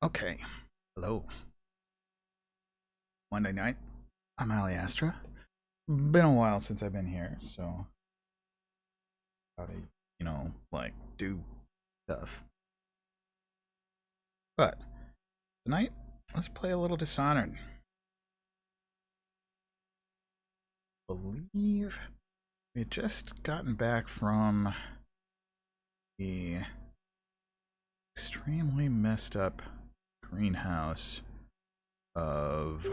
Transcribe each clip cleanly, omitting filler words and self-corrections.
Okay. Hello. Monday night. I'm Alli. Been a while since I've been here, so gotta, do stuff. But tonight, let's play a little Dishonored. I believe we had just gotten back from the extremely messed up greenhouse of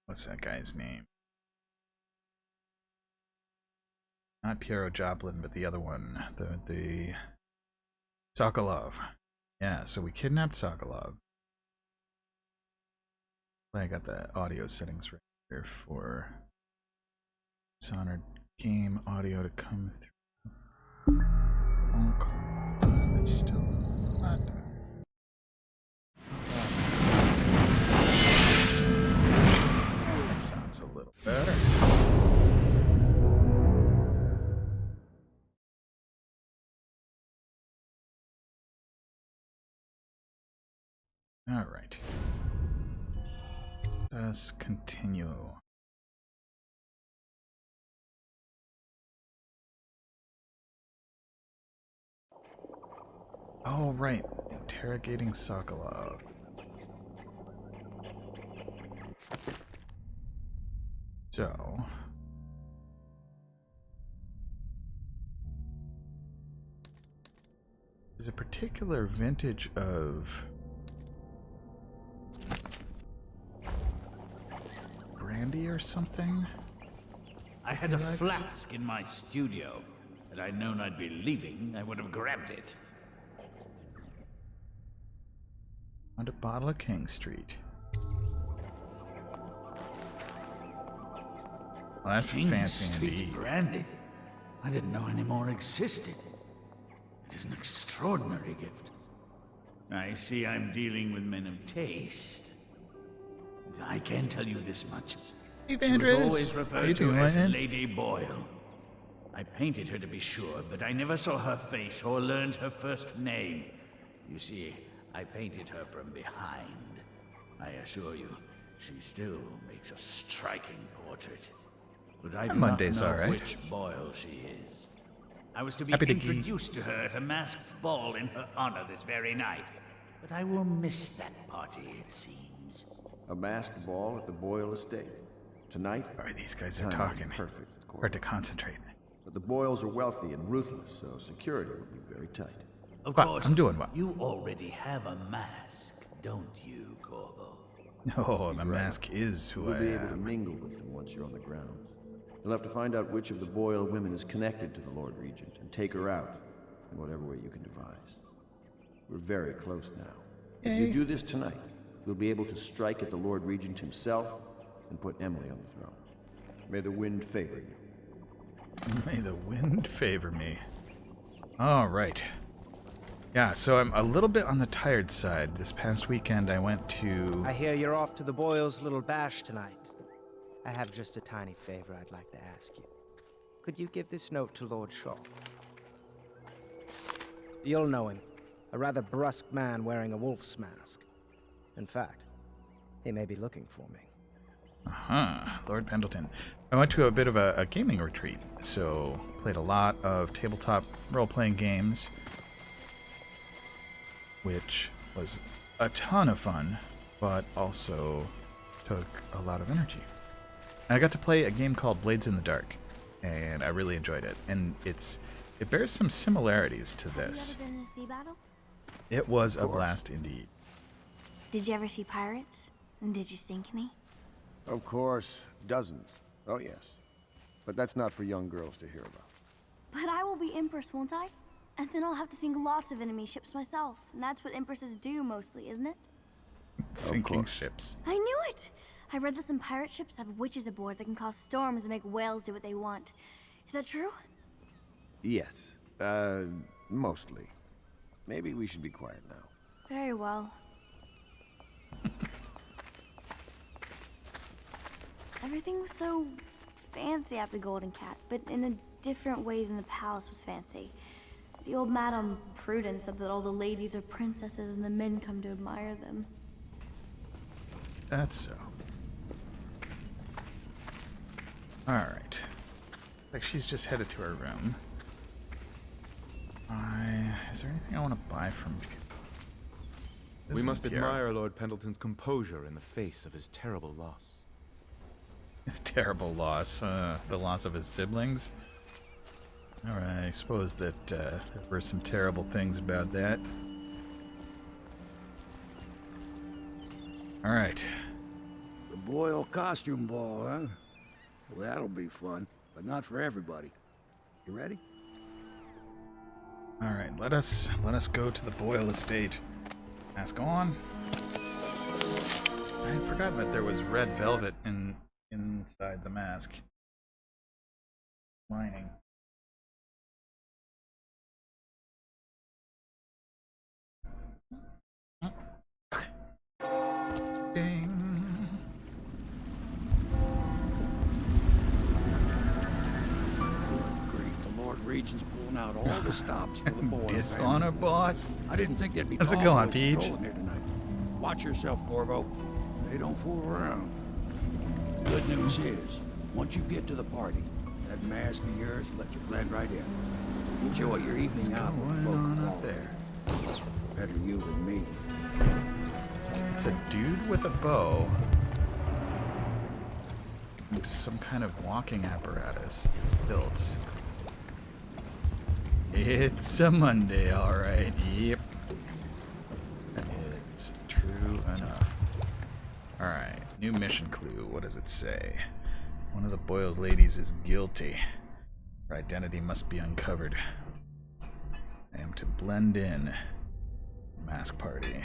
what's that guy's name? Not Piero Joplin, but the other one, the Sokolov. Yeah, so we kidnapped Sokolov. I got the audio settings right here for Dishonored game audio to come through. Phone call. It's still not. That sounds a little better. All right. Let's continue. Oh, right. Interrogating Sokolov. So, there's a particular vintage of brandy or something. I had a flask in my studio. Had I known I'd be leaving, I would have grabbed it. On a bottle of King Street. Well, that's King fancy Street indeed. brandy. I didn't know any more existed. It is an extraordinary gift. I see I'm dealing with men of taste. I can tell you this much. Hey, She was Vandris. always How you referred to doing, as man? Lady Boyle. I painted her to be sure, but I never saw her face or learned her first name. You see, I painted her from behind. I assure you, she still makes a striking portrait. But I do not Monday's know all right. which Boyle she is. I was to be Happy to introduced to her at a masked ball in her honor this very night. But I will miss that party, it seems. A masked ball at the Boyle estate. Tonight? Sorry, these guys are Timing is talking. perfect, Hard to concentrate. But the Boyles are wealthy and ruthless, so security will be very tight. Of Well, course, I'm doing well. you already have a mask, don't you, Corvo? No, the mask is who You'll I be able to am. mingle with them once you're on the grounds. You'll have to find out which of the Boyle women is connected to the Lord Regent and take her out in whatever way you can devise. We're very close now. If you do this tonight, we'll be able to strike at the Lord Regent himself and put Emily on the throne. May the wind favor you. May the wind favor me. All right. Yeah, so I'm a little bit on the tired side. This past weekend I went to... I hear you're off to the Boyles' little bash tonight. I have just a tiny favor I'd like to ask you. Could you give this note to Lord Shaw? You'll know him. A rather brusque man wearing a wolf's mask. In fact, he may be looking for me. Lord Pendleton. I went to a bit of a gaming retreat, so played a lot of tabletop role-playing games, which was a ton of fun, but also took a lot of energy. And I got to play a game called Blades in the Dark, and I really enjoyed it. And it bears some similarities to this. Have you ever been in a sea battle? It was a blast indeed. Did you ever see pirates? And did you sink any? Of course, dozens. Oh yes. But that's not for young girls to hear about. But I will be Empress, won't I? And then I'll have to sink lots of enemy ships myself. And that's what Empresses do mostly, isn't it? Sinking course. ships. I knew it! I read that some pirate ships have witches aboard that can cause storms and make whales do what they want. Is that true? Yes. Mostly. Maybe we should be quiet now. Very well. Everything was so fancy at the Golden Cat, but in a different way than the palace was fancy. The old Madame Prudence said that all the ladies are princesses and the men come to admire them. That's so. Alright. Like she's just headed to her room. Is there anything I want to buy from you? We must admire Lord Pendleton's composure in the face of his terrible loss. His terrible loss. The loss of his siblings? Alright, I suppose that there were some terrible things about that. Alright. The Boyle costume ball, huh? Well, that'll be fun, but not for everybody. You ready? Alright, let us go to the Boyle estate. Mask on. I had forgotten that there was red velvet inside the mask. Lining. Okay. Ding. Regent's pulling out all the stops for the Boyle Dishonor, family. boss. I didn't think there'd be How's it tall going, boys Peach? patrolling here tonight. Watch yourself, Corvo. They don't fool around. The good news is, once you get to the party, that mask of yours will let you blend right in. Enjoy your evening out with Going folk on of up there. quality. Better you than me. It's a dude with a bow. And some kind of walking apparatus is built. It's a Monday, alright. Yep. That is true enough. Alright, new mission clue. What does it say? One of the Boyle's ladies is guilty. Her identity must be uncovered. I am to blend in. Mask party.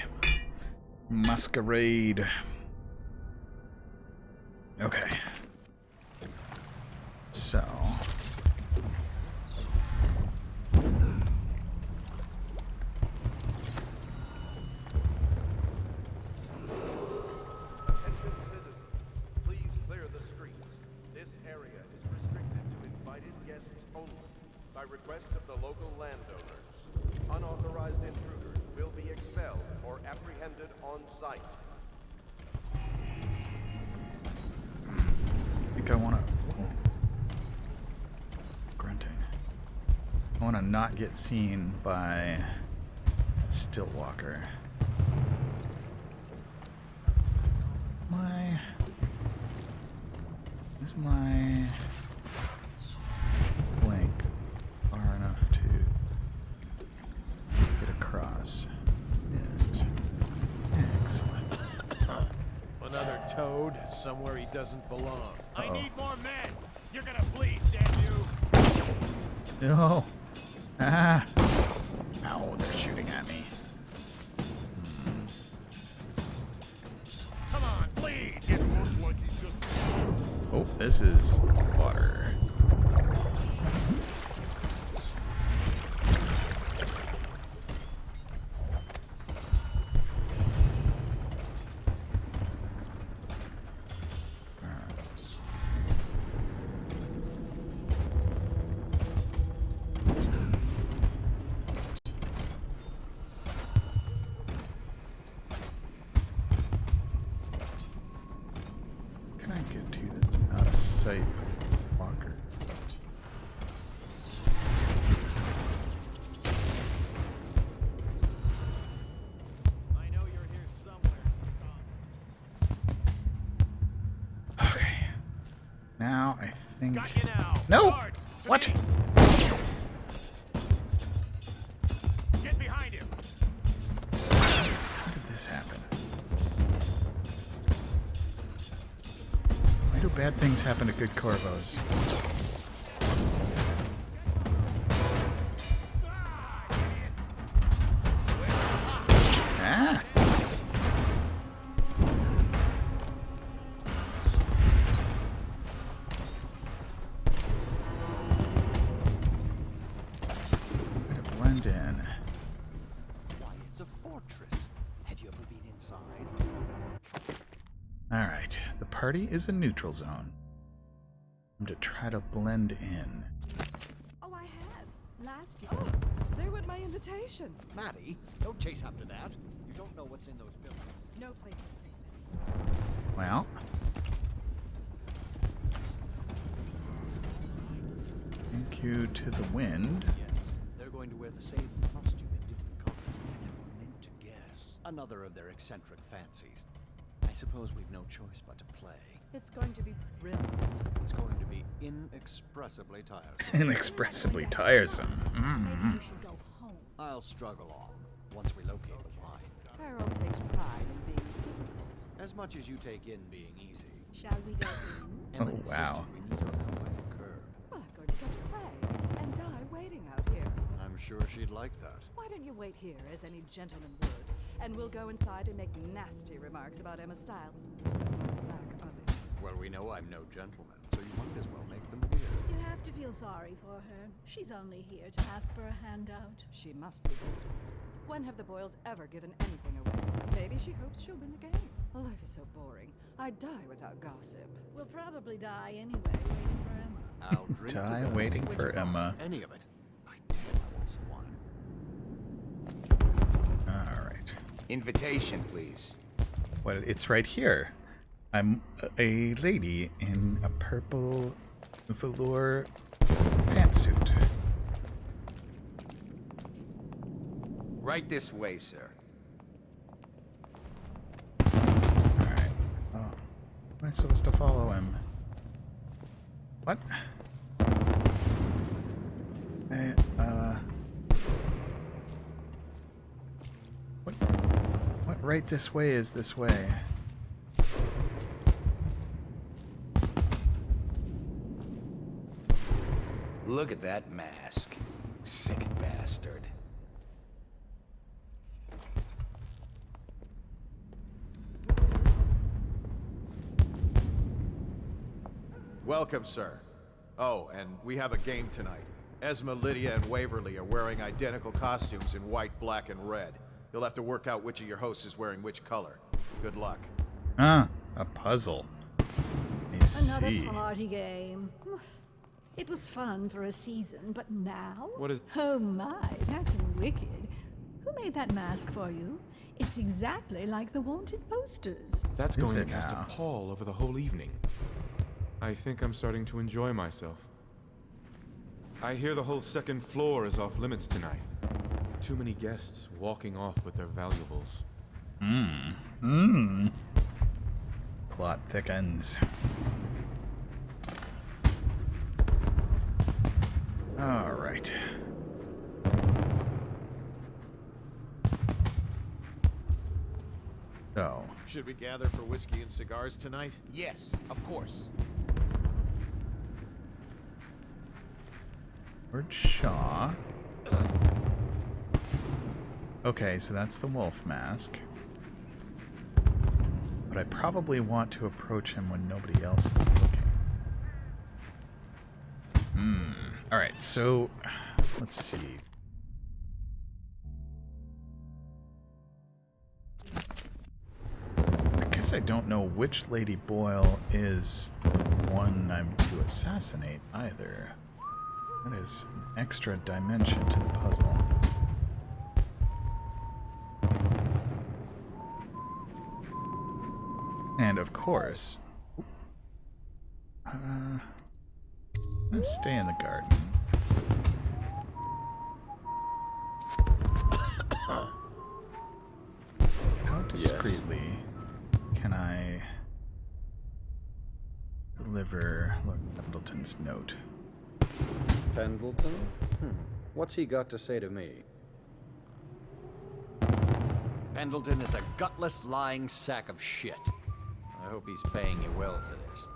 Masquerade. Okay. So... By request of the local landowners, unauthorized intruders will be expelled or apprehended on site. I think I want to... Grunting. I want to not get seen by Stillwalker. Is my blank far enough to get across? Yes. Excellent. Another toad somewhere he doesn't belong. I need more men. You're gonna bleed, damn you. No. Ah. Ow, they're shooting at me. Come on, bleed. It looks like he just... Oh, this is water. Can I get to that's out of sight of Walker? I know you're here somewhere, scum. Okay. Now I think. Got you now. No! Guards, to What? me. Get behind him. How did this happen? Why do bad things happen to good Corvos? Ah! Way to blend in. Why, it's a fortress. Have you ever been inside? Alright, the party is a neutral zone. I'm to try to blend in. Oh, I have. Last year. Oh, there Where went my invitation? Maddie, don't chase after that. You don't know what's in those buildings. No place is safe. Well. Thank you to the wind. Yes, they're going to wear the same costume in different colors, and we're meant to guess another of their eccentric fancies. I suppose we've no choice but to play. It's going to be brilliant. It's going to be inexpressibly tiresome. Inexpressibly tiresome. Maybe you should go home. I'll struggle on once we locate the wine. Harold takes pride in being difficult. As much as you take in being easy. Shall we go in? Emma Oh, insisted wow. we meet her down by the curb. Well, I'm going to get to play and die waiting out here. I'm sure she'd like that. Why don't you wait here, as any gentleman would, and we'll go inside and make nasty remarks about Emma's style. Lack of it. Well, we know I'm no gentleman, so you might as well make them here. You have to feel sorry for her. She's only here to ask for a handout. She must be desperate. When have the Boyles ever given anything away? Maybe she hopes she'll win the game. Life is so boring. I'd die without gossip. We'll probably die anyway, waiting for Emma. I'll drink Die to that. waiting Which for one? Emma. Any of it. By damn, I want some wine. All right. Invitation, please. Well, it's right here. I'm a lady in a purple velour pantsuit. Right this way, sir. Alright. Oh. Am I supposed to follow him? What? What right this way is this way? Look at that mask. Sick bastard. Welcome, sir. Oh, and we have a game tonight. Esma, Lydia, and Waverly are wearing identical costumes in white, black, and red. You'll have to work out which of your hosts is wearing which color. Good luck. Ah, a puzzle. I Another see. party game. It was fun for a season, but now? What is... Oh my, that's wicked. Who made that mask for you? It's exactly like the wanted posters. That's Is going to it cast now? a pall over the whole evening. I think I'm starting to enjoy myself. I hear the whole second floor is off limits tonight. Too many guests walking off with their valuables. Plot thickens. All right. So, Should we gather for whiskey and cigars tonight? Yes, of course. Lord Shaw. Okay, so that's the wolf mask. But I probably want to approach him when nobody else is looking. Alright, so let's see. I guess I don't know which Lady Boyle is the one I'm to assassinate either. That is an extra dimension to the puzzle. And of course, let's stay in the garden. How discreetly can I deliver Lord Pendleton's note? Pendleton? What's he got to say to me? Pendleton is a gutless, lying sack of shit. I hope he's paying you well for this.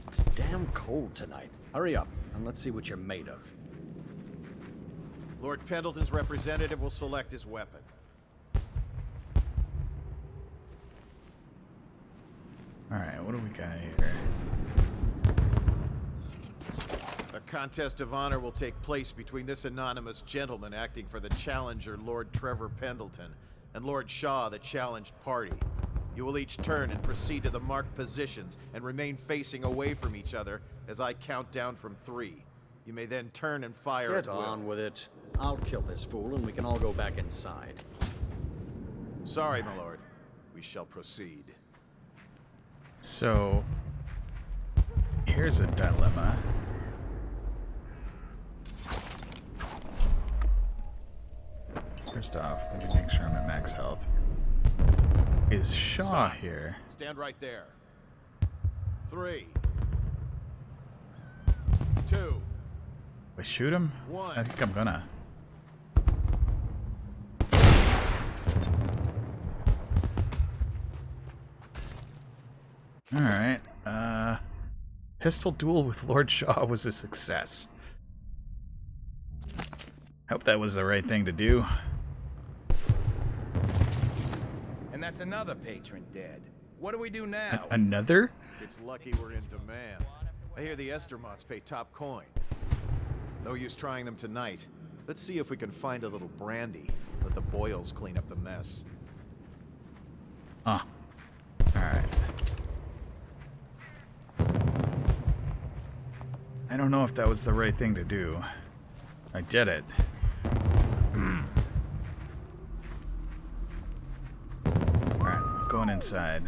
It's damn cold tonight. Hurry up, and let's see what you're made of. Lord Pendleton's representative will select his weapon. Alright, what do we got here? A contest of honor will take place between this anonymous gentleman acting for the challenger, Lord Trevor Pendleton, and Lord Shaw, the challenged party. You will each turn and proceed to the marked positions and remain facing away from each other as I count down from 3. You may then turn and fire Get at will. on with it. I'll kill this fool and we can all go back inside. Sorry, my lord. We shall proceed. So, here's a dilemma. First off, let me make sure I'm at max health. Is Shaw here? Stand right there. 3, 2. We shoot him? One. I think I'm gonna. Alright, pistol duel with Lord Shaw was a success. Hope that was the right thing to do. And that's another patron dead. What do we do now? Another? It's lucky we're in demand. I hear the Estermonts pay top coin. No use trying them tonight. Let's see if we can find a little brandy. Let the Boyles clean up the mess. Ah. Alright. I don't know if that was the right thing to do. I did it. Alright, going inside.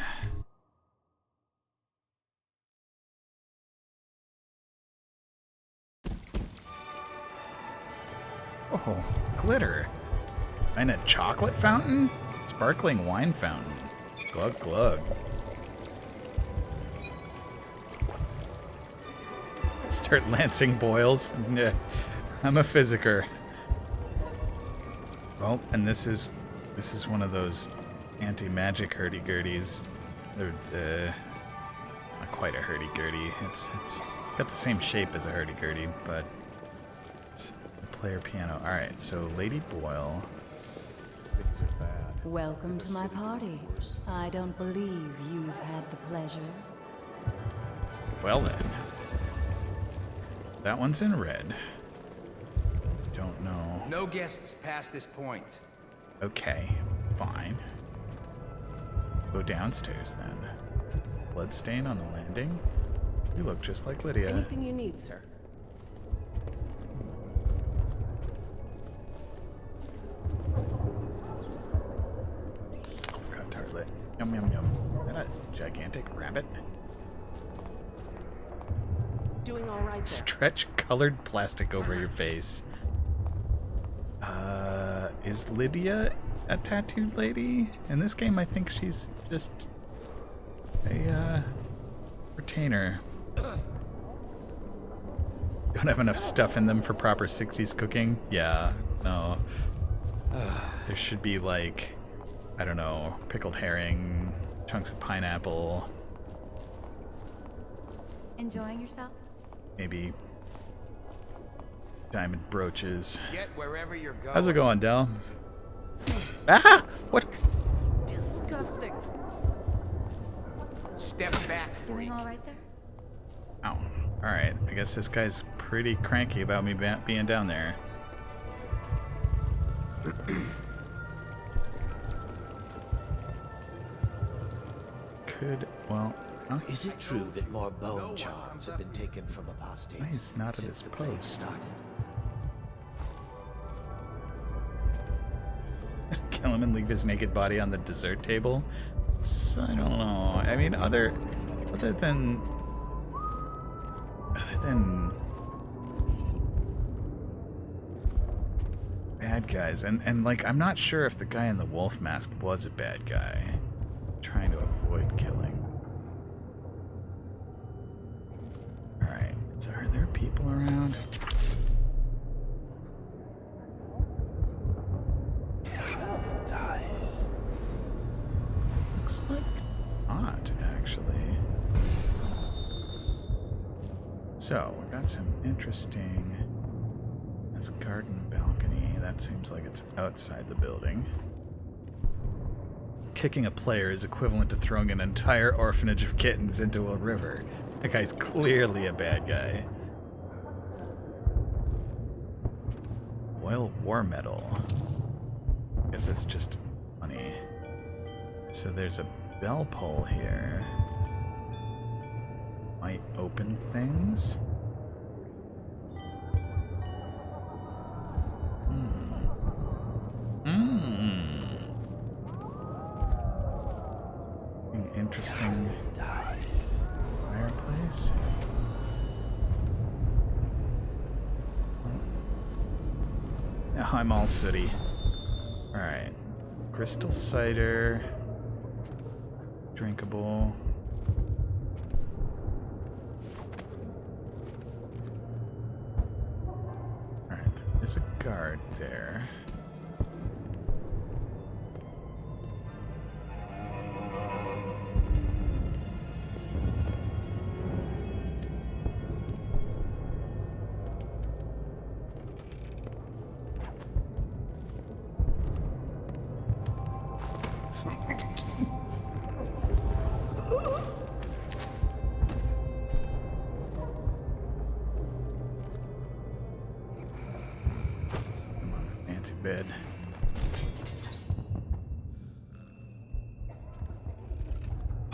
Oh, glitter. And a chocolate fountain? Sparkling wine fountain. Glug glug. Start lancing boils. Nah, I'm a physiker. Well, and this is one of those anti-magic hurdy-gurdies. They're not quite a hurdy-gurdy. It's got the same shape as a hurdy-gurdy, but it's a player piano. All right, so Lady Boyle. Things are bad. Welcome to my party. I don't believe you've had the pleasure. Well then. That one's in red. Don't know. No guests past this point. Okay, fine. Go downstairs then. Bloodstain on the landing. You look just like Lydia. Anything you need, sir. Got tartlet. Yum yum yum. Is that a gigantic rabbit? Doing all right there. Stretch colored plastic over your face. Is Lydia a tattooed lady? In this game, I think she's just a retainer. Don't have enough stuff in them for proper 60s cooking? Yeah, no. There should be like, I don't know, pickled herring, chunks of pineapple. Enjoying yourself? Maybe diamond brooches. Get wherever you're going. How's it going, Del? Ah! What? Disgusting. Step back, freak. Doing all right there? Ow. Alright, I guess this guy's pretty cranky about me being down there. Well... Huh? Is it true that more bone charms have been taken from apostates? Why is not at since his the plague post? started? Kill him and leave his naked body on the dessert table? I don't know. I mean, other than bad guys, and like, I'm not sure if the guy in the wolf mask was a bad guy. I'm trying to avoid killing. Alright, so are there people around? Looks like not, actually. So, we got some interesting... That's garden balcony. That seems like it's outside the building. Kicking a player is equivalent to throwing an entire orphanage of kittens into a river. That guy's clearly a bad guy. Boyle War Medal. Guess it's just money. So there's a bell pull here might open things. An interesting fireplace. Yeah, I'm all sooty. Alright. Crystal cider. Drinkable. Alright, there's a guard there. Bed.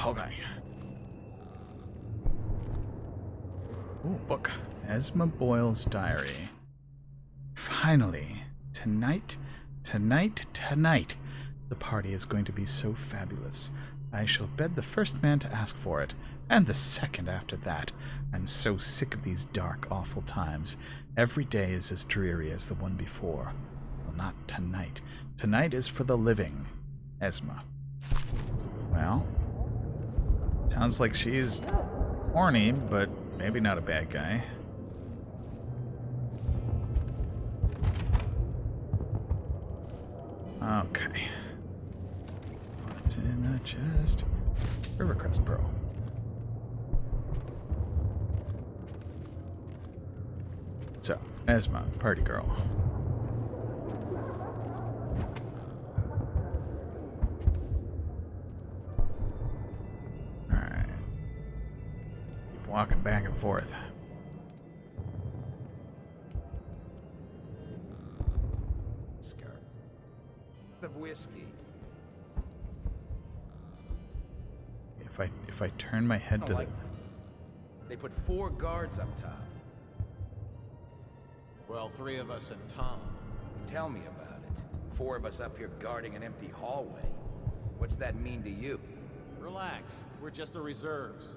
Okay. Ooh, book. Esma Boyle's diary. Finally. Tonight. The party is going to be so fabulous. I shall bed the first man to ask for it, and the second after that. I'm so sick of these dark, awful times. Every day is as dreary as the one before. Not tonight. Tonight is for the living. Esma. Well, sounds like she's horny, but maybe not a bad guy. Okay. What's in the chest? Rivercrest Pearl. So, Esma, party girl. Walking back and forth. Skirt. Of whiskey. If I turn my head to the... They put 4 guards up top. Well, 3 of us and Tom. Tell me about it. 4 of us up here guarding an empty hallway. What's that mean to you? Relax. We're just the reserves.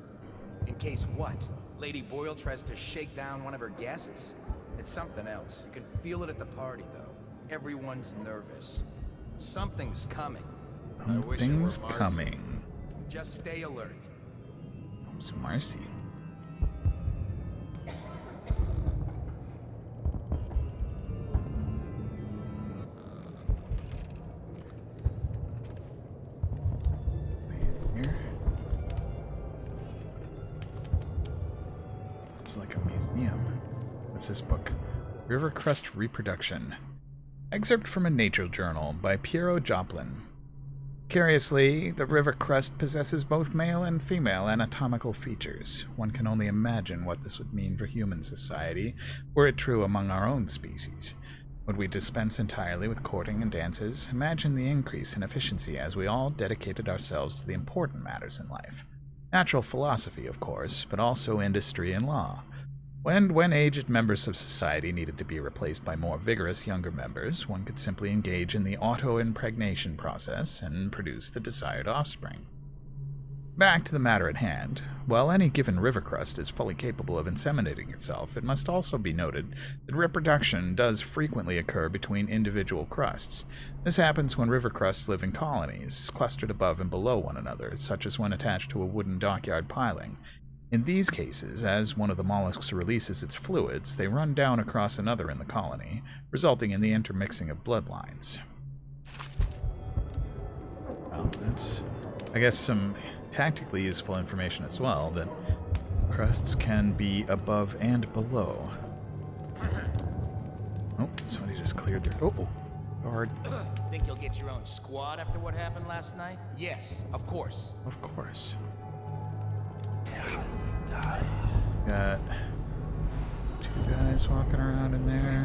In case what? Lady Boyle tries to shake down one of her guests? It's something else. You can feel it at the party, though. Everyone's nervous. Something's coming. Something's coming. Just stay alert. Who's Marcy? Like a museum. What's this book? Rivercrest Reproduction. Excerpt from a nature journal by Piero Joplin. Curiously, the Rivercrest possesses both male and female anatomical features. One can only imagine what this would mean for human society, were it true among our own species. Would we dispense entirely with courting and dances? Imagine the increase in efficiency as we all dedicated ourselves to the important matters in life. Natural philosophy, of course, but also industry and law. When aged members of society needed to be replaced by more vigorous younger members, one could simply engage in the auto-impregnation process and produce the desired offspring. Back to the matter at hand. While any given river crust is fully capable of inseminating itself, it must also be noted that reproduction does frequently occur between individual crusts. This happens when river crusts live in colonies, clustered above and below one another, such as when attached to a wooden dockyard piling. In these cases, as one of the mollusks releases its fluids, they run down across another in the colony, resulting in the intermixing of bloodlines. Well, that's, I guess, some tactically useful information as well, that crusts can be above and below. Oh, somebody just cleared their... Oh, guard. Think you'll get your own squad after what happened last night? Yes, of course. Of course. Got 2 guys walking around in there.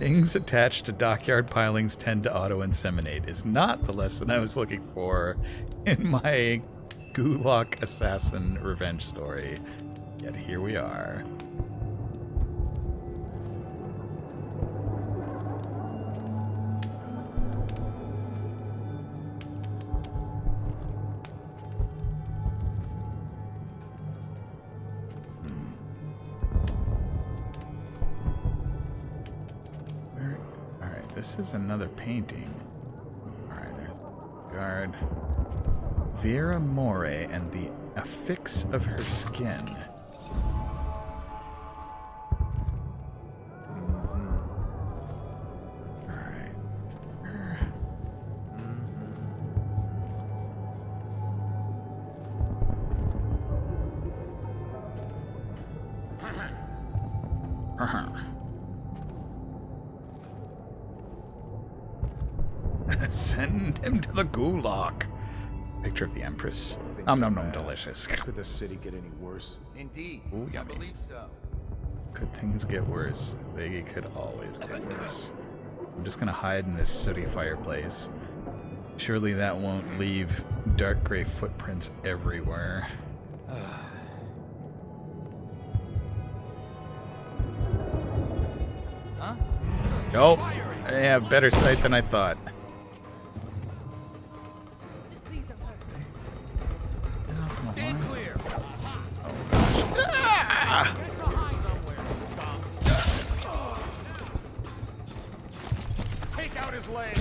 Things attached to dockyard pilings tend to auto-inseminate is not the lesson I was looking for in my Gulag assassin revenge story. Yet here we are. This is another painting. Alright, there's guard. Vera More and the affix of her skin. Alright. Send him to the Gulag. Picture of the Empress. Nom nom nom, delicious. Could the city get any worse? Indeed. Ooh, I yummy. believe so. Could things get worse? They could always get worse. I'm just gonna hide in this sooty fireplace. Surely that won't leave dark gray footprints everywhere. Huh? Oh, I have better sight than I thought. Stand clear. Ah! Take out his leg.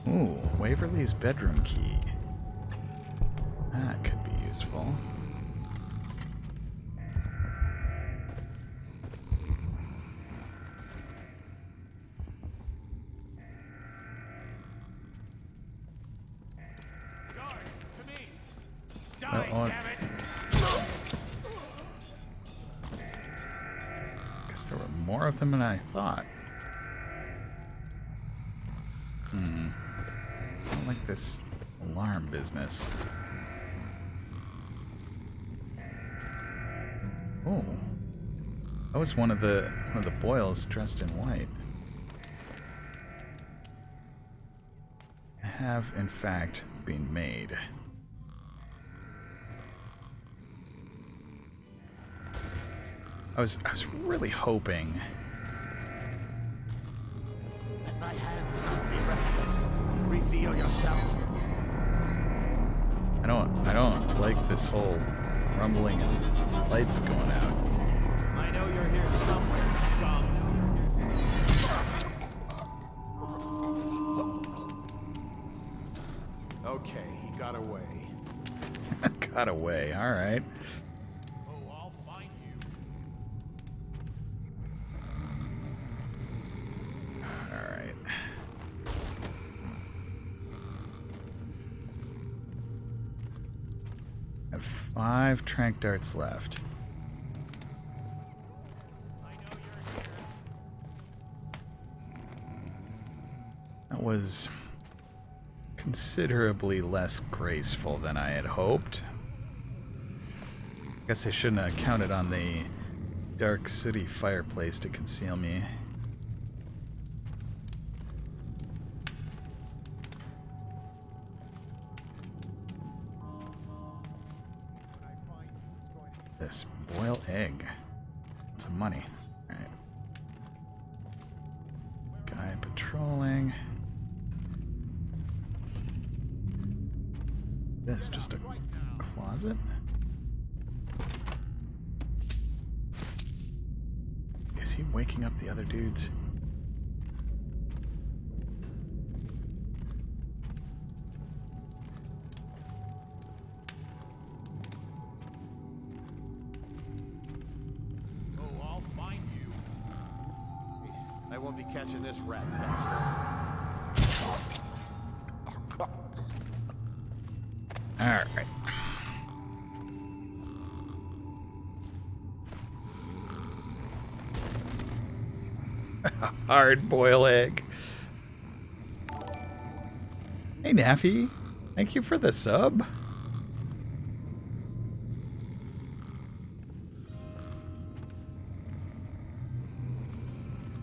Ooh, Waverly's bedroom key. That could be useful. Guess there were more of them than I thought. I don't like this alarm business. Oh, that was one of the Boyles dressed in white. Have in fact been made. I was really hoping. Let my hands not be restless. Reveal yourself. I don't like this whole rumbling and lights going out. I know you're here somewhere, scum. Okay, he got away. Got away, alright. Oh, I'll find you. Alright. I have 5 tranq darts left. That was considerably less graceful than I had hoped. Guess I shouldn't have counted on the dark sooty fireplace to conceal me. This Boyle egg. Some money. Alright. Guy patrolling. This just a closet? Is he waking up the other dudes? Oh, I'll find you. I won't be catching this rat bastard. Alright. Hard boil egg. Hey Naffy, thank you for the sub.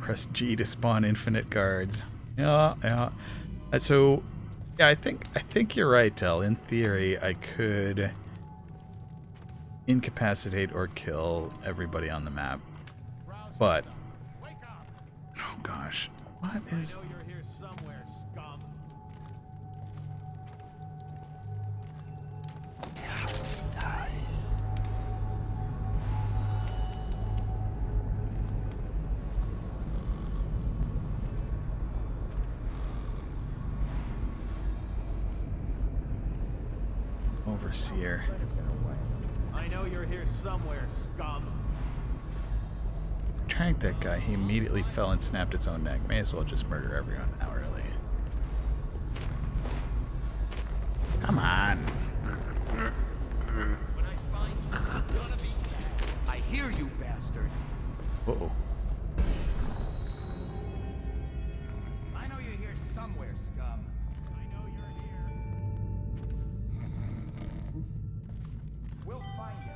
Press G to spawn infinite guards. Yeah, yeah. So, yeah, I think you're right, Del. In theory, I could incapacitate or kill everybody on the map. But, oh gosh, what is... Overseer. I know you're here somewhere, scum. Tranked that guy. He immediately fell and snapped his own neck. May as well just murder everyone now, really. Come on. When I find you, you're gonna be dead. I hear you, bastard. Uh-oh. I know you're here somewhere, scum. I know you're here. We'll find you.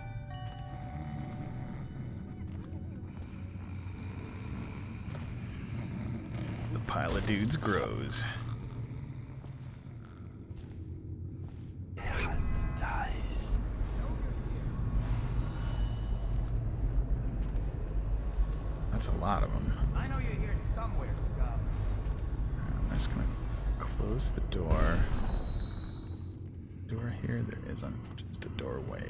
The pile of dudes grows. That's a lot of them. I know you're here somewhere, scum. I'm just gonna close the door. Door here? There isn't. Just a doorway.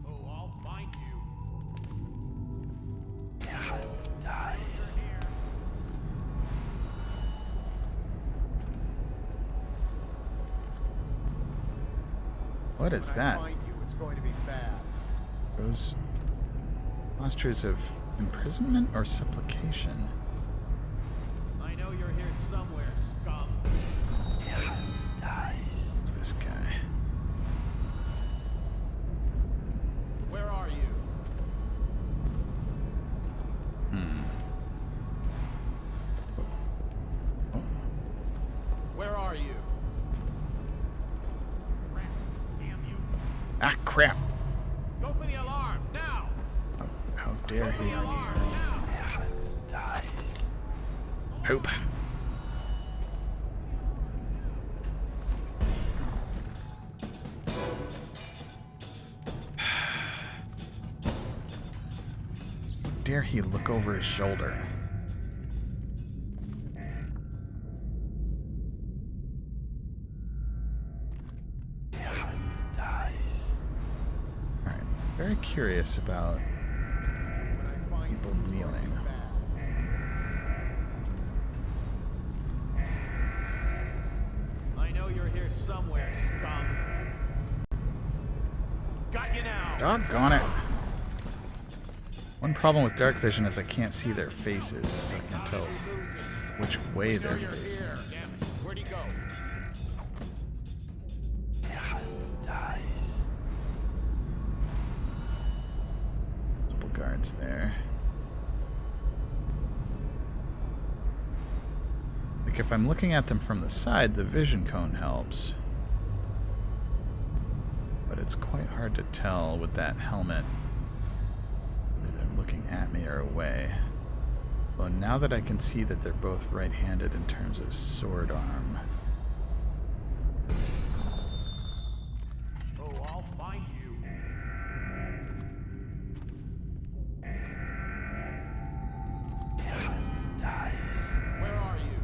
Oh, I'll find you. Nice. What is that? Find you, it's going to be bad. Those postures of imprisonment or supplication? I know you're here somewhere, scum. It's this guy. Where are you? Where are you? Rat, damn you. Ah, crap. Go for the alarm, now! How dare he? Hope. Dare he look over his shoulder? Alright, very curious about people kneeling. I know you're here somewhere, scum. Got you now. Doggone it. One problem with dark vision is I can't see their faces, so I can tell which way they're facing. Damn it. Where'd he go? Multiple guards there. Like if I'm looking at them from the side, the vision cone helps. But it's quite hard to tell with that helmet whether they're looking at me or away. Well, now that I can see that they're both right-handed in terms of sword arm. Oh, I'll find you. Where are you?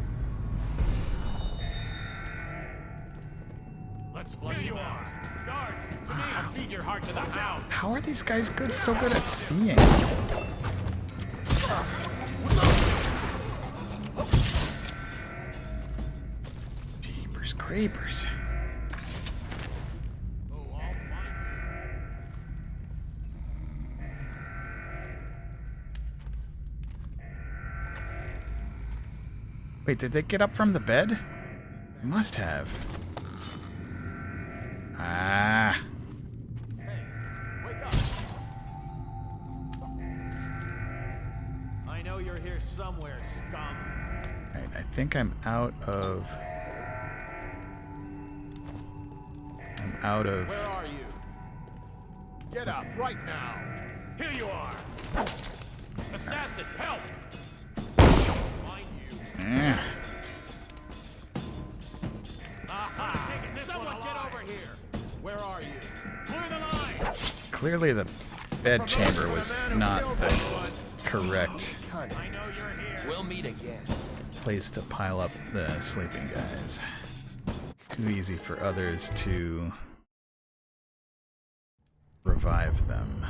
Let's flush him out. Guards, to me, I'll feed your heart to the hound. How are these guys so good at seeing? Jeepers creepers. Wait, did they get up from the bed? They must have. Ah. Wake up. I know you're here somewhere, scum. Alright, I think I'm out of... Where are you? Get up, right now! Here you are! Assassin, help! Find you. Eh. Aha! Someone get over here! Where are you? Clear the line! Clearly the bed chamber was not the correct We'll meet again. place to pile up the sleeping guys. Too easy for others to revive them.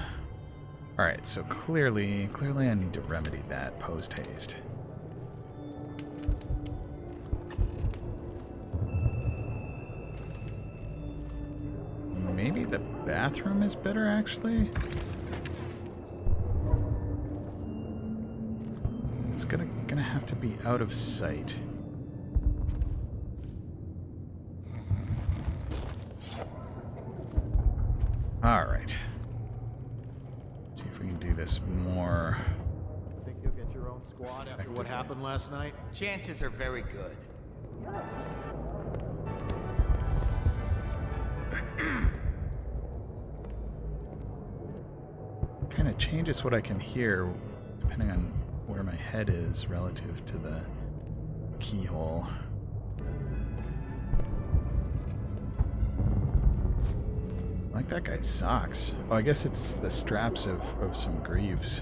Alright, so clearly I need to remedy that post-haste. Maybe the bathroom is better, actually? It's gonna have to be out of sight. Alright. See if we can do this more. Think you'll get your own squad after what happened last night? Chances are very good. Kind of changes what I can hear depending on where my head is relative to the keyhole. I like that guy's socks. Oh, I guess it's the straps of some greaves.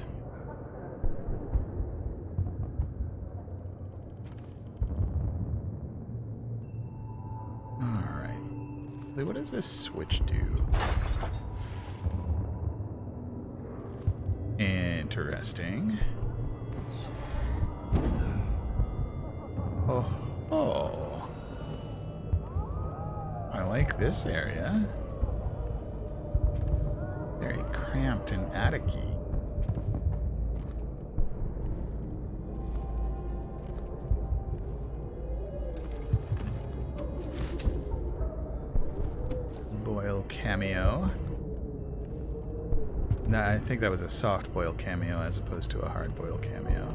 Alright. What does this switch do? Interesting. Oh. I like this area. Very cramped and attic-y. Boyle cameo. Nah, I think that was a soft Boyle cameo as opposed to a hard Boyle cameo.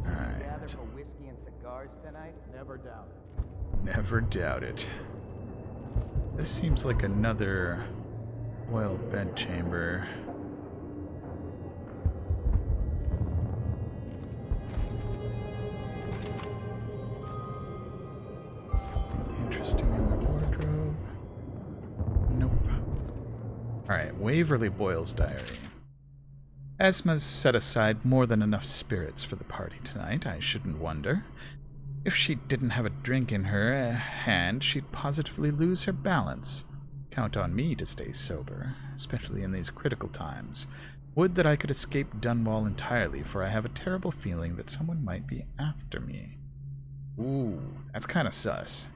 Alright. Gather for whiskey and cigars tonight? Never doubt it. Never doubt it. This seems like another Boyle bedchamber. Interesting in the wardrobe. Nope. Alright, Waverly Boyle's diary. Esma's set aside more than enough spirits for the party tonight, I shouldn't wonder. If she didn't have a drink in her hand, she'd positively lose her balance. Count on me to stay sober, especially in these critical times. Would that I could escape Dunwall entirely, for I have a terrible feeling that someone might be after me. Ooh, that's kind of sus.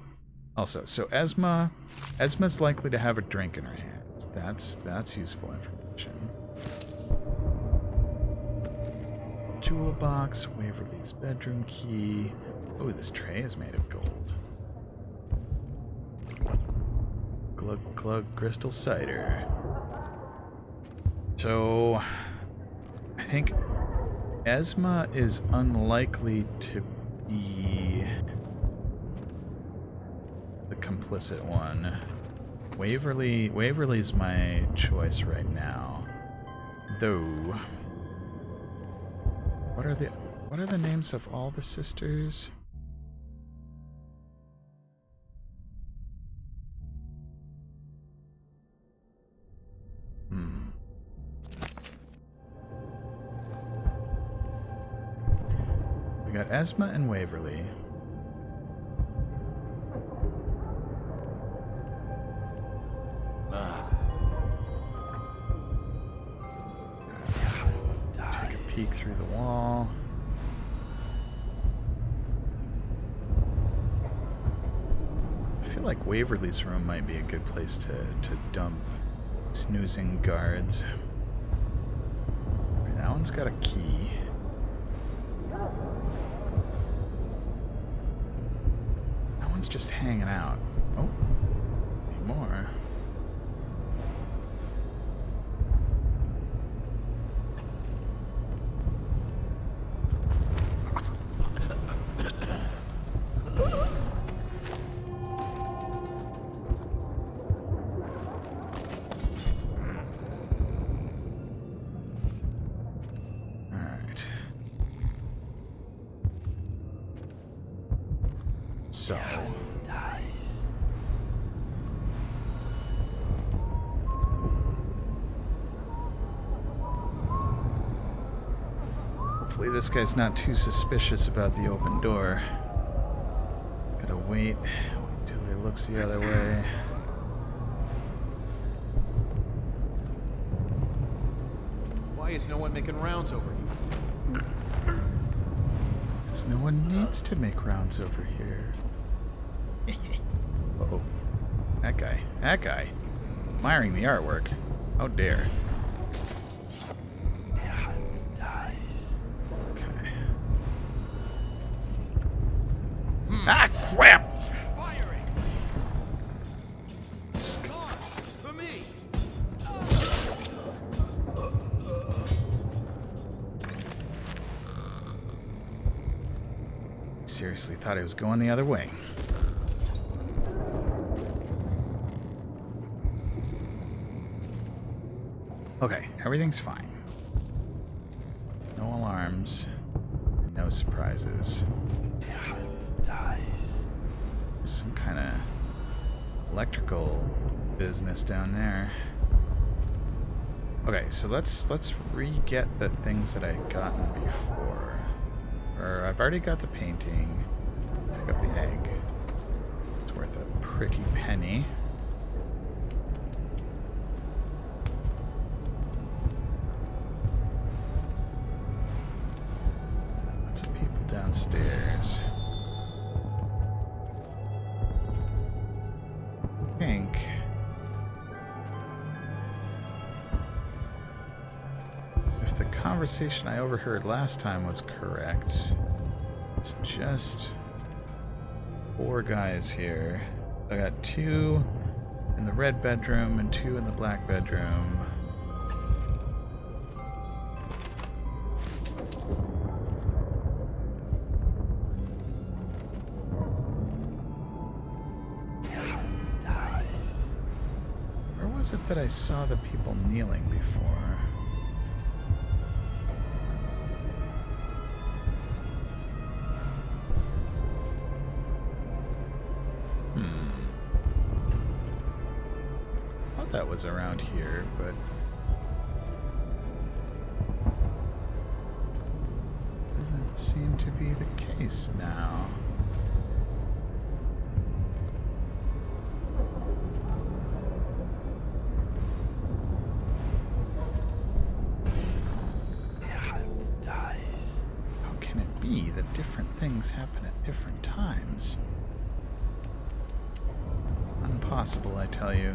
Also, so Esma's likely to have a drink in her hand. That's useful information. Jewel box, Waverly's bedroom key. Oh, this tray is made of gold. Glug glug crystal cider. So, I think Esma is unlikely to be the complicit one. Waverly's my choice right now. Though, what are the names of all the sisters? We got Esma and Waverly. Let's take a peek through the wall. I feel like Waverly's room might be a good place to dump snoozing guards. That one's got a key. That one's just hanging out. Oh, need more. So. Hopefully this guy's not too suspicious about the open door. Gotta wait till he looks the other way. Why is no one making rounds over here? Because no one needs to make rounds over here. Uh-oh. That guy. Admiring the artwork. How dare. Okay. Ah, crap! Seriously, thought I was going the other way. Okay, everything's fine. No alarms, no surprises. There's some kind of electrical business down there. Okay, so let's re-get the things that I'd gotten before. Or I've already got the painting. Pick up the egg. It's worth a pretty penny. Lots of people downstairs. I think if the conversation I overheard last time was correct, it's just 4 guys here. I got 2 in the red bedroom and 2 in the black bedroom. Where was it that I saw the people kneeling before? That was around here, but doesn't seem to be the case now. How can it be that different things happen at different times? Impossible, I tell you.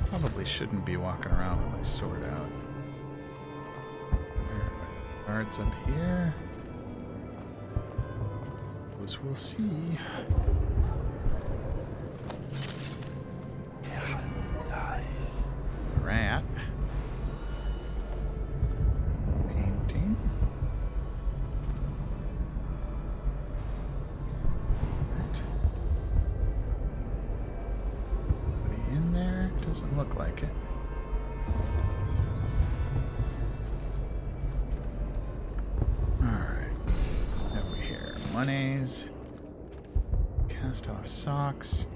Probably shouldn't be walking around with my sword out. There are guards up here. Those we'll see. Rat. Painting. In there? Doesn't look like it. Alright. Over here. Monies. Cast off socks.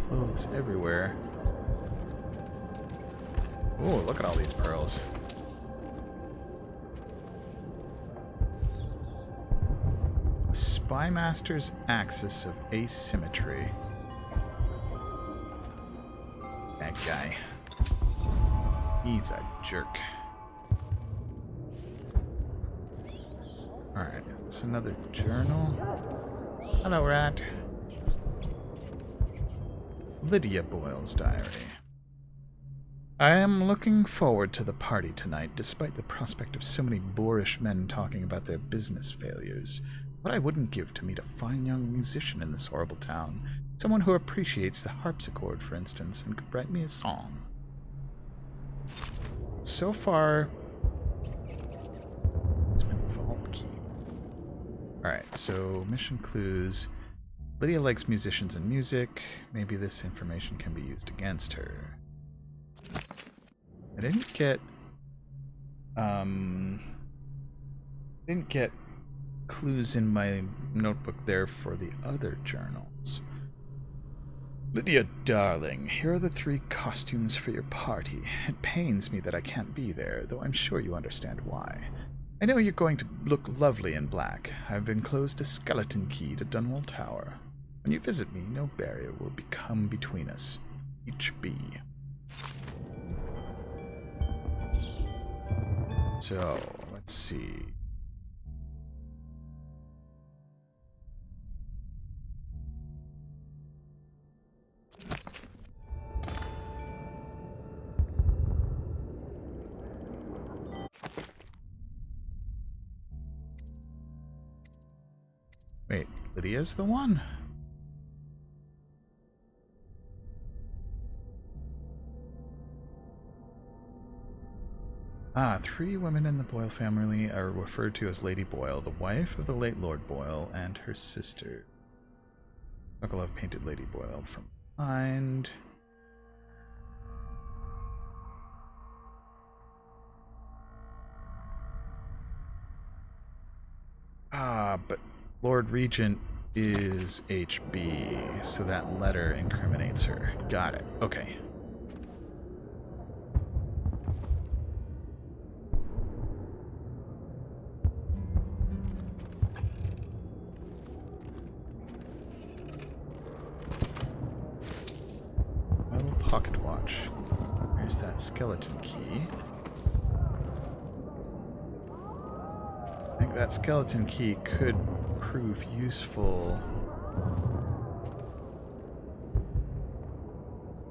Clothes everywhere. Oh, look at all these pearls. Spymaster's axis of asymmetry. That guy. He's a jerk. Alright, is this another journal? Hello, rat. Lydia Boyle's diary. I am looking forward to the party tonight, despite the prospect of so many boorish men talking about their business failures. What I wouldn't give to meet a fine young musician in this horrible town. Someone who appreciates the harpsichord, for instance, and could write me a song. So far, it's been vault key. Alright, so mission clues. Lydia likes musicians and music. Maybe this information can be used against her. I didn't get clues in my notebook there for the other journals. Lydia, darling, here are the 3 costumes for your party. It pains me that I can't be there, though I'm sure you understand why. I know you're going to look lovely in black. I've enclosed a skeleton key to Dunwall Tower. When you visit me, no barrier will become between us. HB. So, let's see. Wait, Lydia's the one? Ah, 3 women in the Boyle family are referred to as Lady Boyle, the wife of the late Lord Boyle, and her sister. Sokolov painted Lady Boyle from behind. Ah, but Lord Regent is HB, so that letter incriminates her. Got it. Okay. Well, pocket watch. There's that skeleton key. I think that skeleton key could prove useful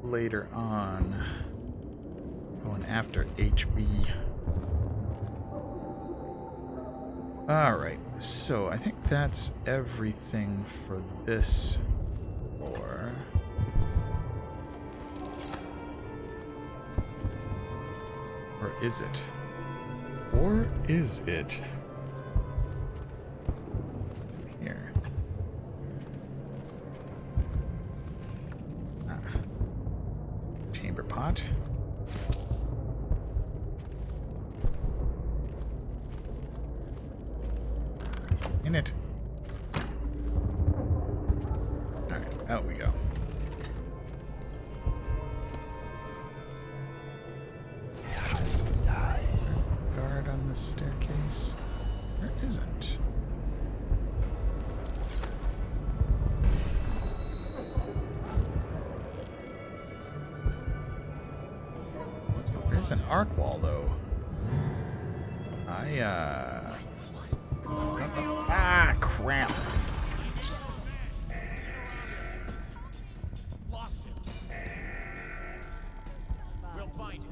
later on. Going after HB. Alright, so I think that's everything for this floor. Or is it? Or is it? Pot. In it. Alright, out we go. Guard on the staircase? There isn't. There's an arc wall, though. Ah, crap. Lost him. We'll find him.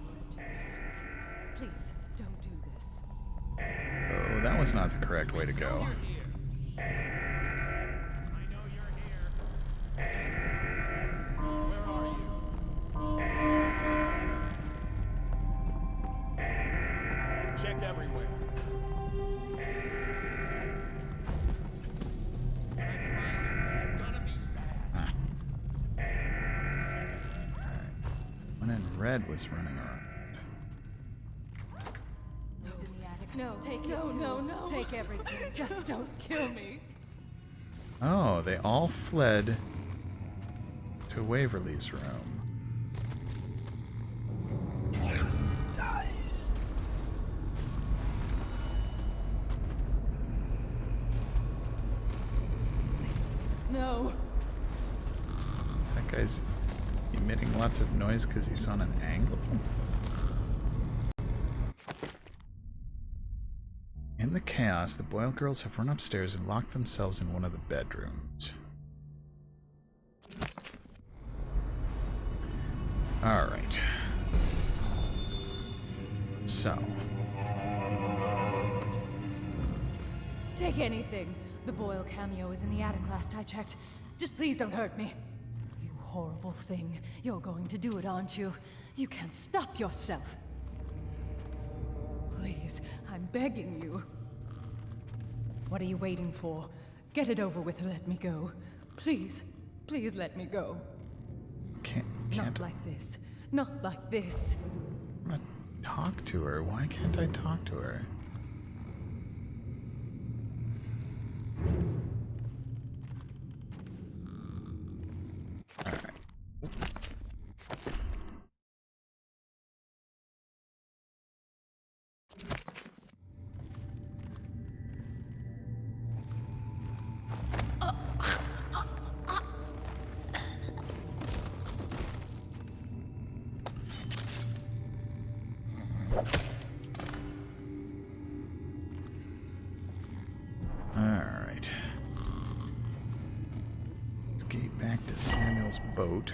Please, don't do this. Oh, that was not the correct way to go. Check everywhere. One in red was running around. He's in the attic. No, take it. No. Take everything. Just don't kill me. Oh, they all fled to Waverly's room. No. That guy's emitting lots of noise because he's on an angle. In the chaos, the Boyle girls have run upstairs and locked themselves in one of the bedrooms. Alright. So. Take anything. The Boyle cameo is in the attic last I checked. Just please don't hurt me. You horrible thing. You're going to do it, aren't you? You can't stop yourself. Please, I'm begging you. What are you waiting for? Get it over with and let me go. Please, please let me go. Can't. Not like this. Not like this. I'm gonna talk to her. Why can't I talk to her? Alright. Alright. Let's get back to Samuel's boat.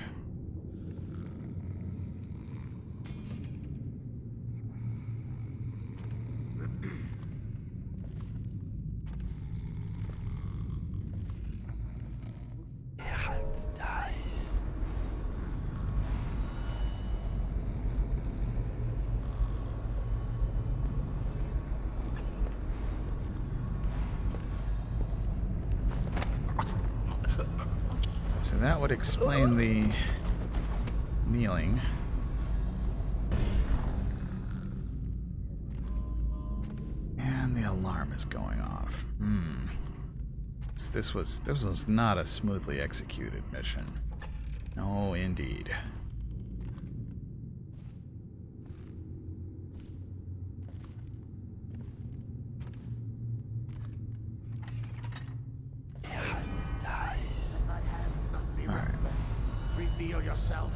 So that would explain the kneeling. And the alarm is going off. This was not a smoothly executed mission. No, indeed. Reveal yourself.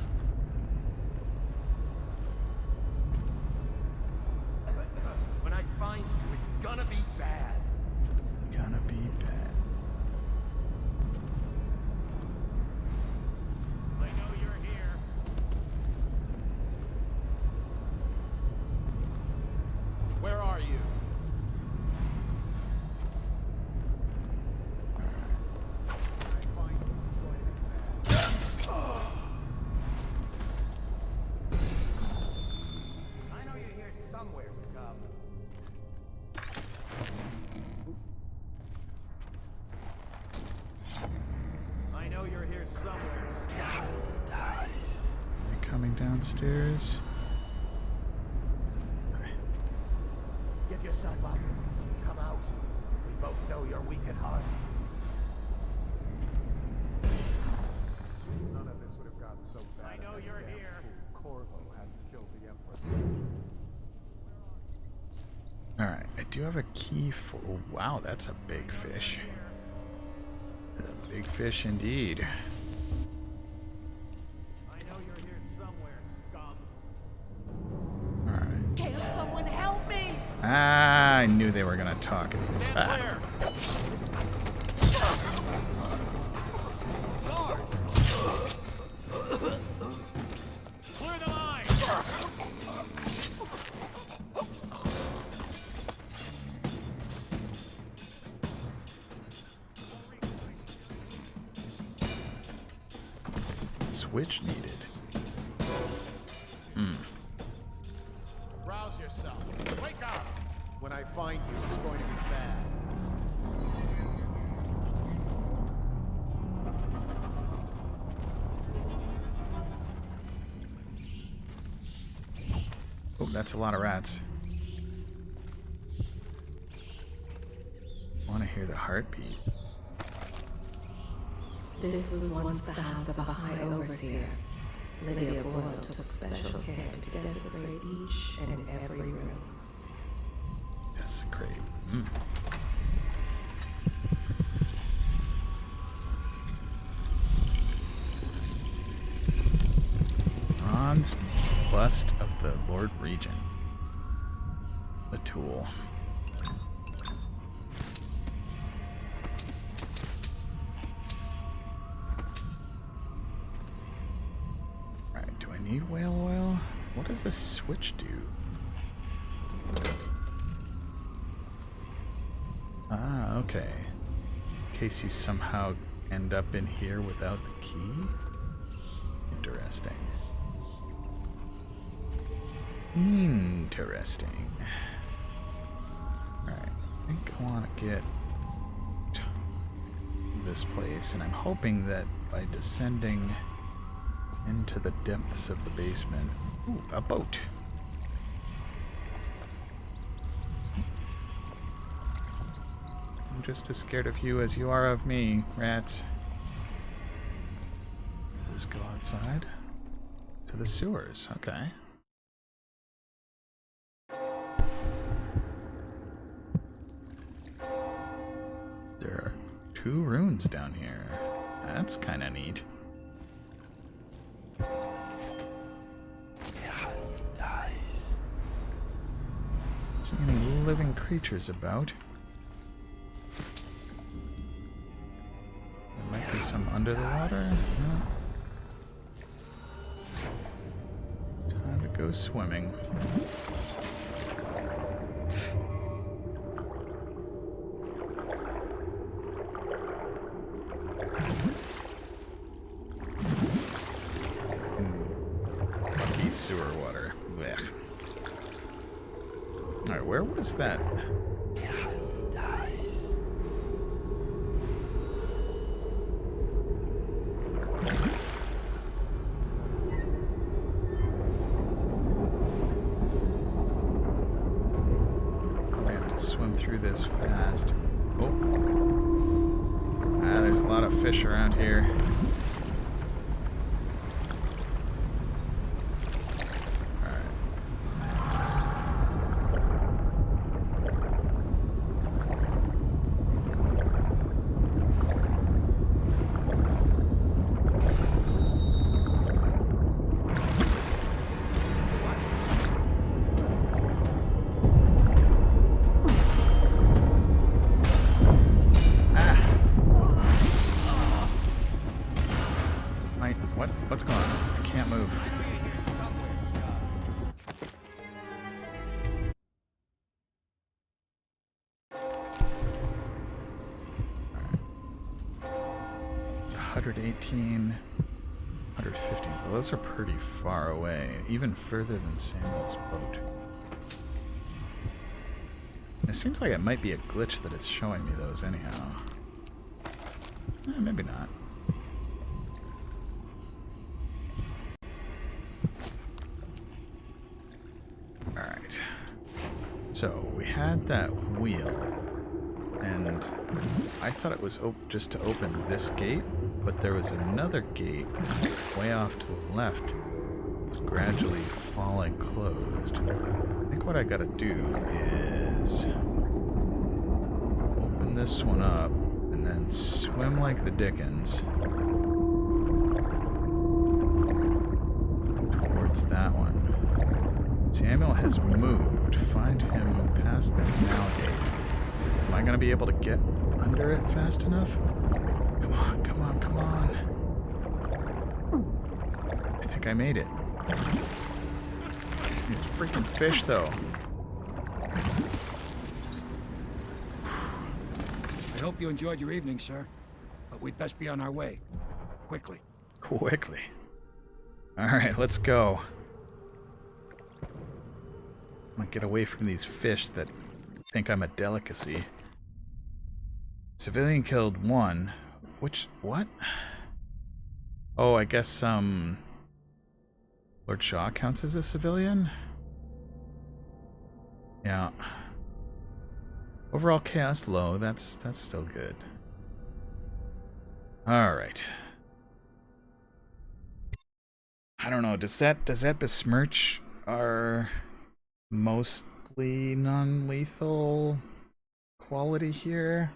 When I find you, it's gonna be bad. Gonna be bad. I know you're here. Where are you? Coming downstairs. Get yourself up. Come out. We both know you're weak at heart. None of this would have gotten so bad. I know you're here. Corvo hadn't killed the Empress. Alright, I do have a key for... Oh, wow, that's a big fish. That's a big fish indeed. Can't someone help me? Ah, I knew they were gonna talk. Ah. Clear the line. Switch needed. Rouse yourself. Wake up. When I find you, it's going to be bad. Oh, that's a lot of rats. Want to hear the heartbeat. This was once the house of a high overseer. Lydia Boyle took special care to desecrate each and every room. Desecrate. Bronze bust of the Lord Regent. A tool. Alright, do I need whale oil? What does this switch do? Ah, okay. In case you somehow end up in here without the key? Interesting. Interesting. Alright, I think I want to get this place, and I'm hoping that by descending into the depths of the basement... Ooh, a boat! I'm just as scared of you as you are of me, rats. Does this go outside? To the sewers, okay. There are 2 runes down here. That's kind of neat. See any living creatures about? There might be some under the water. No. Time to go swimming. Mucky sewer water. Blech. Alright, where was that? Probably have to swim through this fast. Oh. Ah, there's a lot of fish around here. What's going on? I can't move. It's 118, 150. So those are pretty far away, even further than Samuel's boat. It seems like it might be a glitch that it's showing me those anyhow. Maybe not. Alright. So, we had that wheel, and I thought it was just to open this gate, but there was another gate way off to the left, gradually falling closed. I think what I gotta do is open this one up, and then swim like the dickens towards that one. Samuel has moved. Find him past the canal gate. Am I going to be able to get under it fast enough? Come on, come on, come on. I think I made it. These freaking fish, though. I hope you enjoyed your evening, sir. But we'd best be on our way. Quickly. Quickly. Alright, let's go. I'm gonna get away from these fish that think I'm a delicacy. Civilian killed 1. What? Oh, I guess, Lord Shaw counts as a civilian? Yeah. Overall chaos low, that's still good. Alright. I don't know, does that besmirch our mostly non-lethal quality here?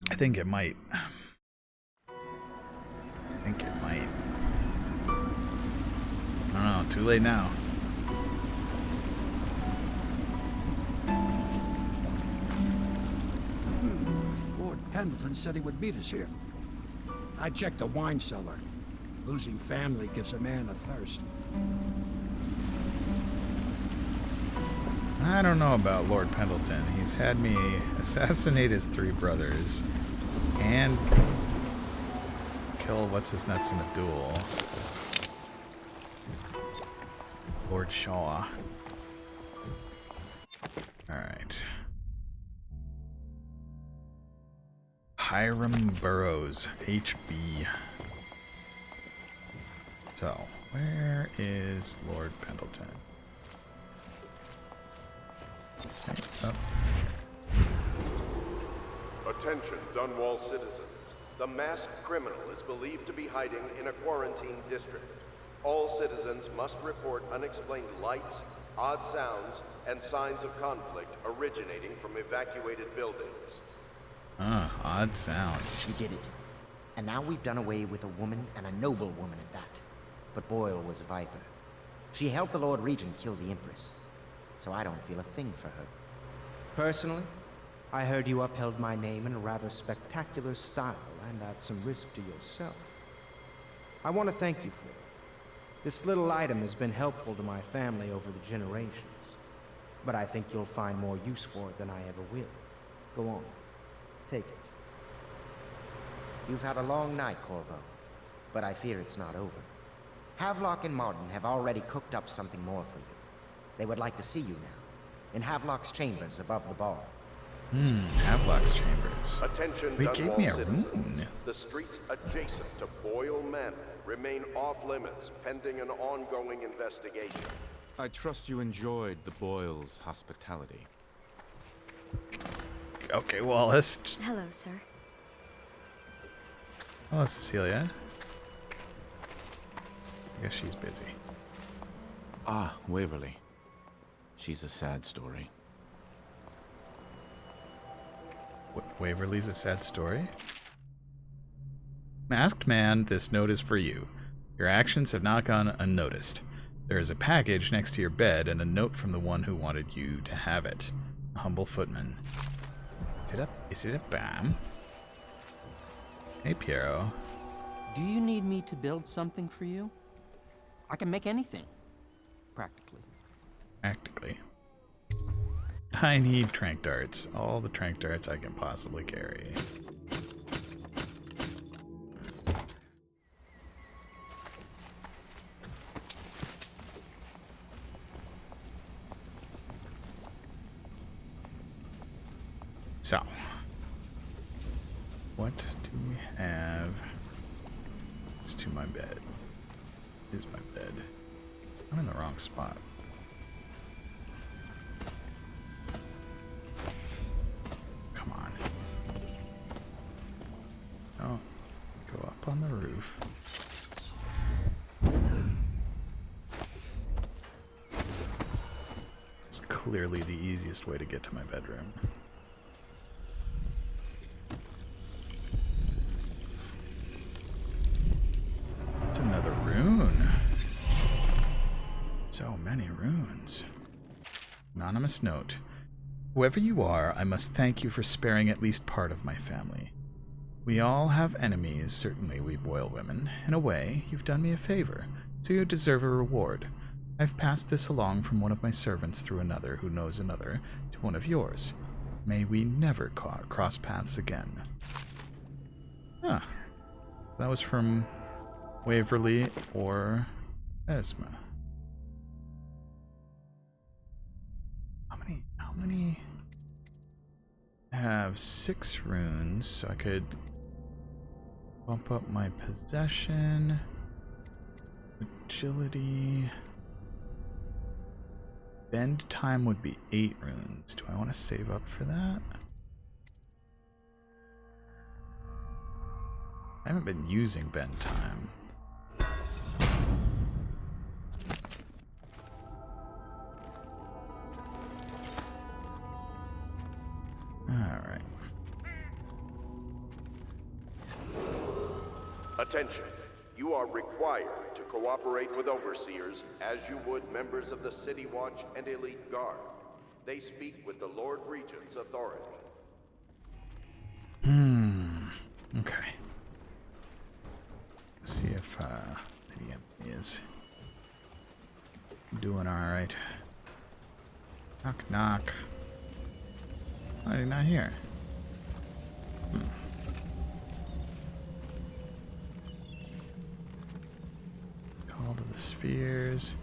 I think it might. I think it might. I don't know, too late now. Lord Pendleton said he would meet us here. I checked the wine cellar. Losing family gives a man a thirst. I don't know about Lord Pendleton. He's had me assassinate his 3 brothers and kill what's-his-nuts in a duel. Lord Shaw. Alright. Hiram Burrows, HB. So, where is Lord Pendleton? Okay, up. Attention, Dunwall citizens. The masked criminal is believed to be hiding in a quarantine district. All citizens must report unexplained lights, odd sounds, and signs of conflict originating from evacuated buildings. Odd sounds. We did it. And now we've done away with a woman, and a noble woman at that. But Boyle was a viper. She helped the Lord Regent kill the Empress. So I don't feel a thing for her. Personally, I heard you upheld my name in a rather spectacular style and at some risk to yourself. I want to thank you for it. This little item has been helpful to my family over the generations, but I think you'll find more use for it than I ever will. Go on. Take it. You've had a long night, Corvo, but I fear it's not over. Havelock and Martin have already cooked up something more for you. They would like to see you now, in Havelock's chambers above the bar. Havelock's chambers. Attention, Wait, gave me a citizens. rune. The streets adjacent to Boyle Manor remain off limits pending an ongoing investigation. I trust you enjoyed the Boyle's hospitality. Okay, Wallace. Hello, sir. Hello, Cecilia. I guess she's busy. Ah, Waverly. She's a sad story. Waverly's a sad story? Masked man, this note is for you. Your actions have not gone unnoticed. There is a package next to your bed and a note from the one who wanted you to have it. A humble footman. Is it a bam? Hey, Piero. Do you need me to build something for you? I can make anything. Practically. Practically. I need trank darts. All the trank darts I can possibly carry. So, what do we have? It's to my bed. Is my bed. I'm in the wrong spot. Come on. Oh, go up on the roof. It's clearly the easiest way to get to my bedroom. It's another rune. So many runes. Anonymous note. Whoever you are, I must thank you for sparing at least part of my family. We all have enemies, certainly we Boyle women. In a way, you've done me a favor, so you deserve a reward. I've passed this along from one of my servants through another who knows another to one of yours. May we never cross paths again. Huh. That was from Waverly or Esma. How many? I have 6 runes, so I could bump up my possession, agility. Bend time would be 8 runes. Do I want to save up for that? I haven't been using bend time. Alright. Attention. You are required to cooperate with overseers as you would members of the City Watch and Elite Guard. They speak with the Lord Regent's authority. Okay. Let's see if Lydia is doing alright. Knock knock. Why are you not here? Call to the Spheres.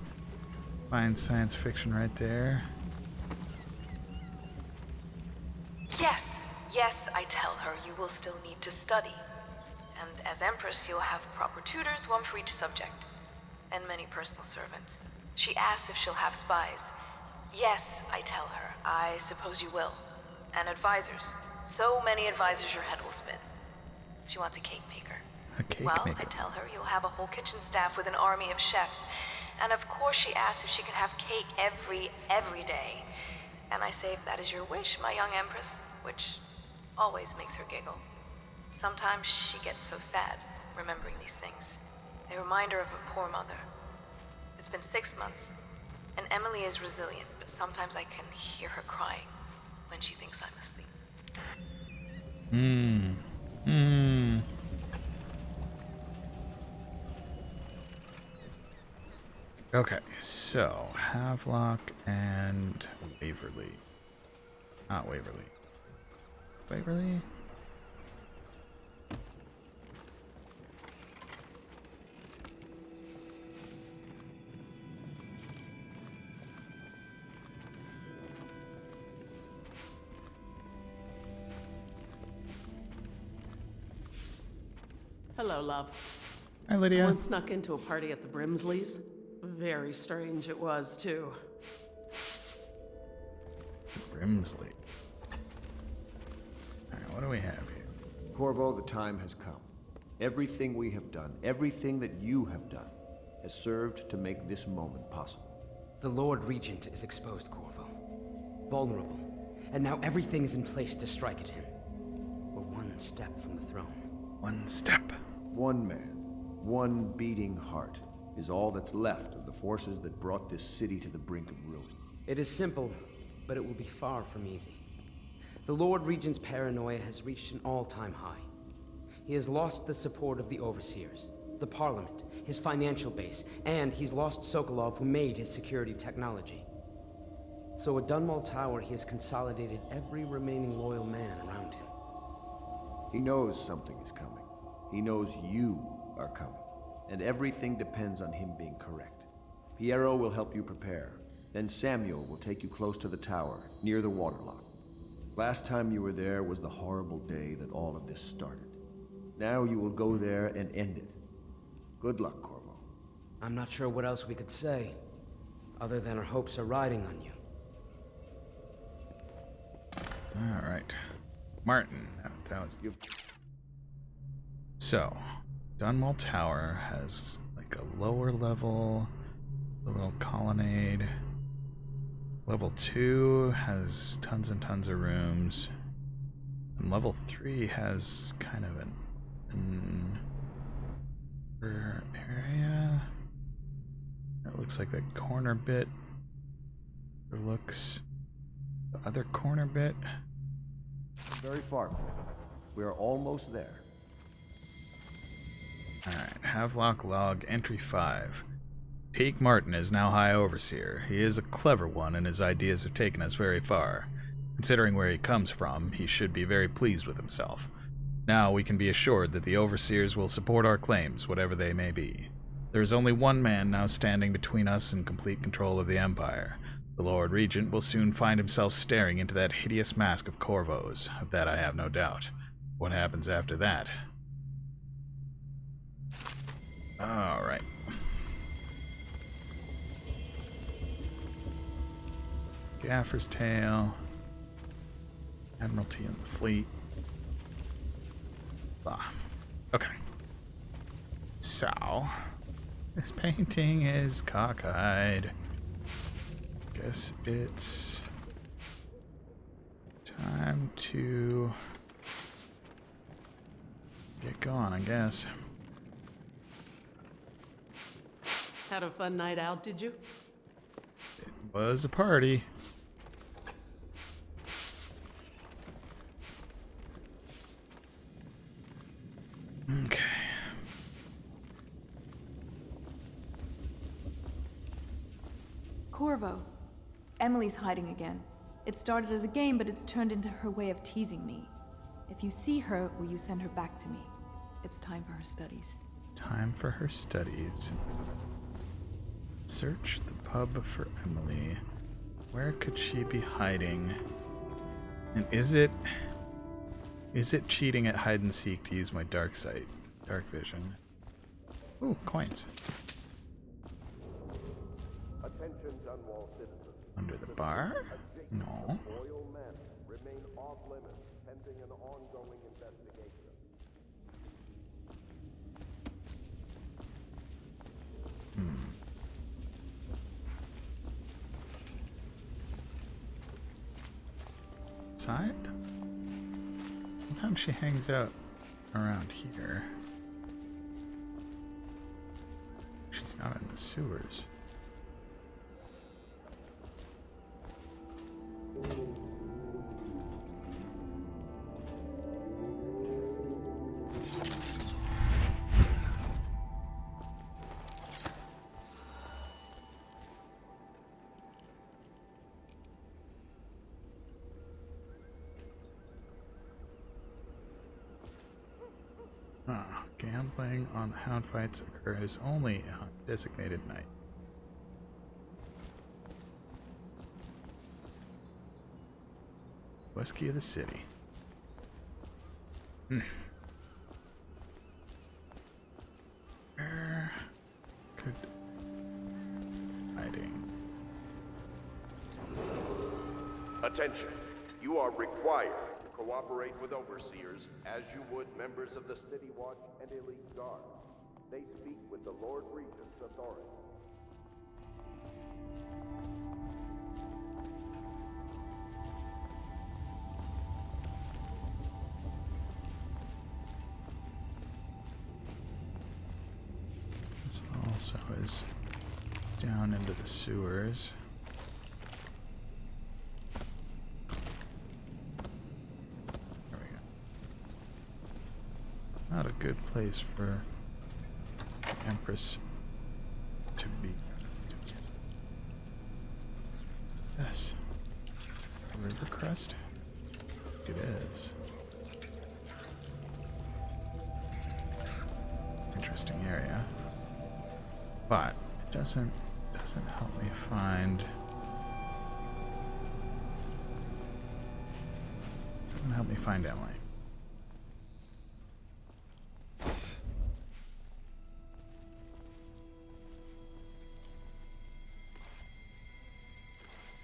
Fine science fiction right there. Yes, I tell her you will still need to study. And as Empress, you'll have proper tutors, one for each subject, and many personal servants. She asks if she'll have spies. Yes, I tell her. I suppose you will. And advisors. So many advisors your head will spin. She wants a cake maker. A cake well, maker. I tell her you'll have a whole kitchen staff with an army of chefs. And of course she asks if she can have cake every day. And I say if that is your wish, my young Empress, which always makes her giggle. Sometimes she gets so sad, remembering these things. They remind her of her poor mother. It's been 6 months, and Emily is resilient, but sometimes I can hear her crying when she thinks I'm asleep. Okay, so Havelock and Waverly. Not Waverly. Waverly? Hello, love. Hi, Lydia. I once snuck into a party at the Brimsleys. Very strange it was, too. Brimsley. Alright, what do we have here? Corvo, the time has come. Everything we have done, everything that you have done, has served to make this moment possible. The Lord Regent is exposed, Corvo. Vulnerable. And now everything is in place to strike at him. We're one step from the throne. One step. One man, one beating heart, is all that's left of the forces that brought this city to the brink of ruin. It is simple, but it will be far from easy. The Lord Regent's paranoia has reached an all-time high. He has lost the support of the Overseers, the Parliament, his financial base, and he's lost Sokolov, who made his security technology. So at Dunwall Tower, he has consolidated every remaining loyal man around him. He knows something is coming. He knows you are coming. And everything depends on him being correct. Piero will help you prepare. Then Samuel will take you close to the tower, near the waterlock. Last time you were there was the horrible day that all of this started. Now you will go there and end it. Good luck, Corvo. I'm not sure what else we could say, other than our hopes are riding on you. Alright. Martin. That was... So, Dunwall Tower has like a lower level, a little colonnade. Level 2 has tons and tons of rooms. And level 3 has kind of an area. It looks like that corner bit overlooks the other corner bit. Very far, Corvo. We are almost there. Alright, Havelock log entry 5. Teak Martin is now High Overseer. He is a clever one, and his ideas have taken us very far. Considering where he comes from, he should be very pleased with himself. Now we can be assured that the Overseers will support our claims, whatever they may be. There is only one man now standing between us and complete control of the Empire. The Lord Regent will soon find himself staring into that hideous mask of Corvo's. Of that I have no doubt. What happens after that? Alright. Gaffer's Tale. Admiralty and the Fleet. Okay. So, this painting is cockeyed. Guess it's time to get going, I guess. Had a fun night out, did you? It was a party. Okay. Corvo. Emily's hiding again. It started as a game, but it's turned into her way of teasing me. If you see her, will you send her back to me? It's time for her studies. Time for her studies. Search the pub for Emily. Where could she be hiding? And is it Is it cheating at hide and seek to use my dark sight, dark vision? Ooh, coins. Attention, Dunwall citizens. Under the bar? No. Boyle men remain off limits pending an ongoing investigation. Side? Sometimes she hangs out around here. She's not in the sewers. Gambling on hound fights occurs only on designated night. Whiskey of the city. Where could hiding? Attention. You are required to cooperate with overseers as you would members of the City Watch and Elite Guard. They speak with the Lord Regent's authority. This also is down into the sewers. Not a good place for Empress to be. Yes. River crest? It is. Interesting area. But it doesn't help me find Emily.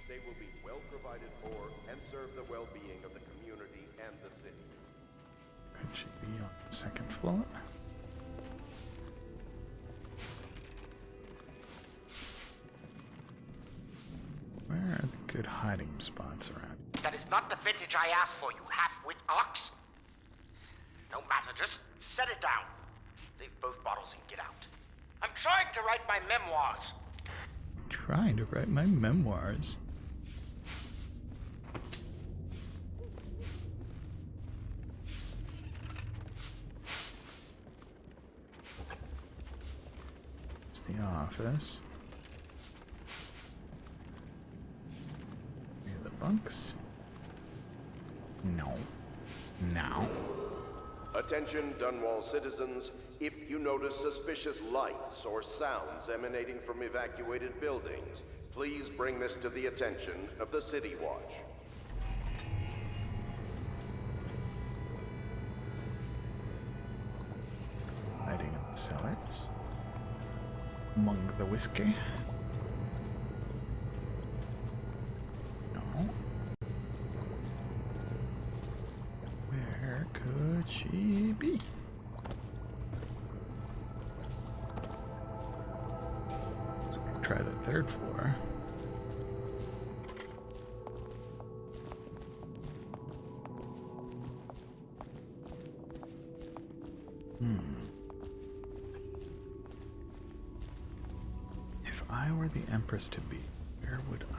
They will be well provided for and serve the well-being of the community and the city. Could she be on the second floor? Where are the good hiding spots around? That is not the vintage I asked for, you half-wit ox. No matter, just set it down. Leave both bottles and get out. I'm trying to write my memoirs. Trying to write my memoirs. It's the office. Near the bunks. No. Now. Attention, Dunwall citizens. If you notice suspicious lights or sounds emanating from evacuated buildings, please bring this to the attention of the City Watch. Hiding in the cellars. Among the whiskey. No. Where could she be? Try the third floor. If I were the Empress to be, where would I?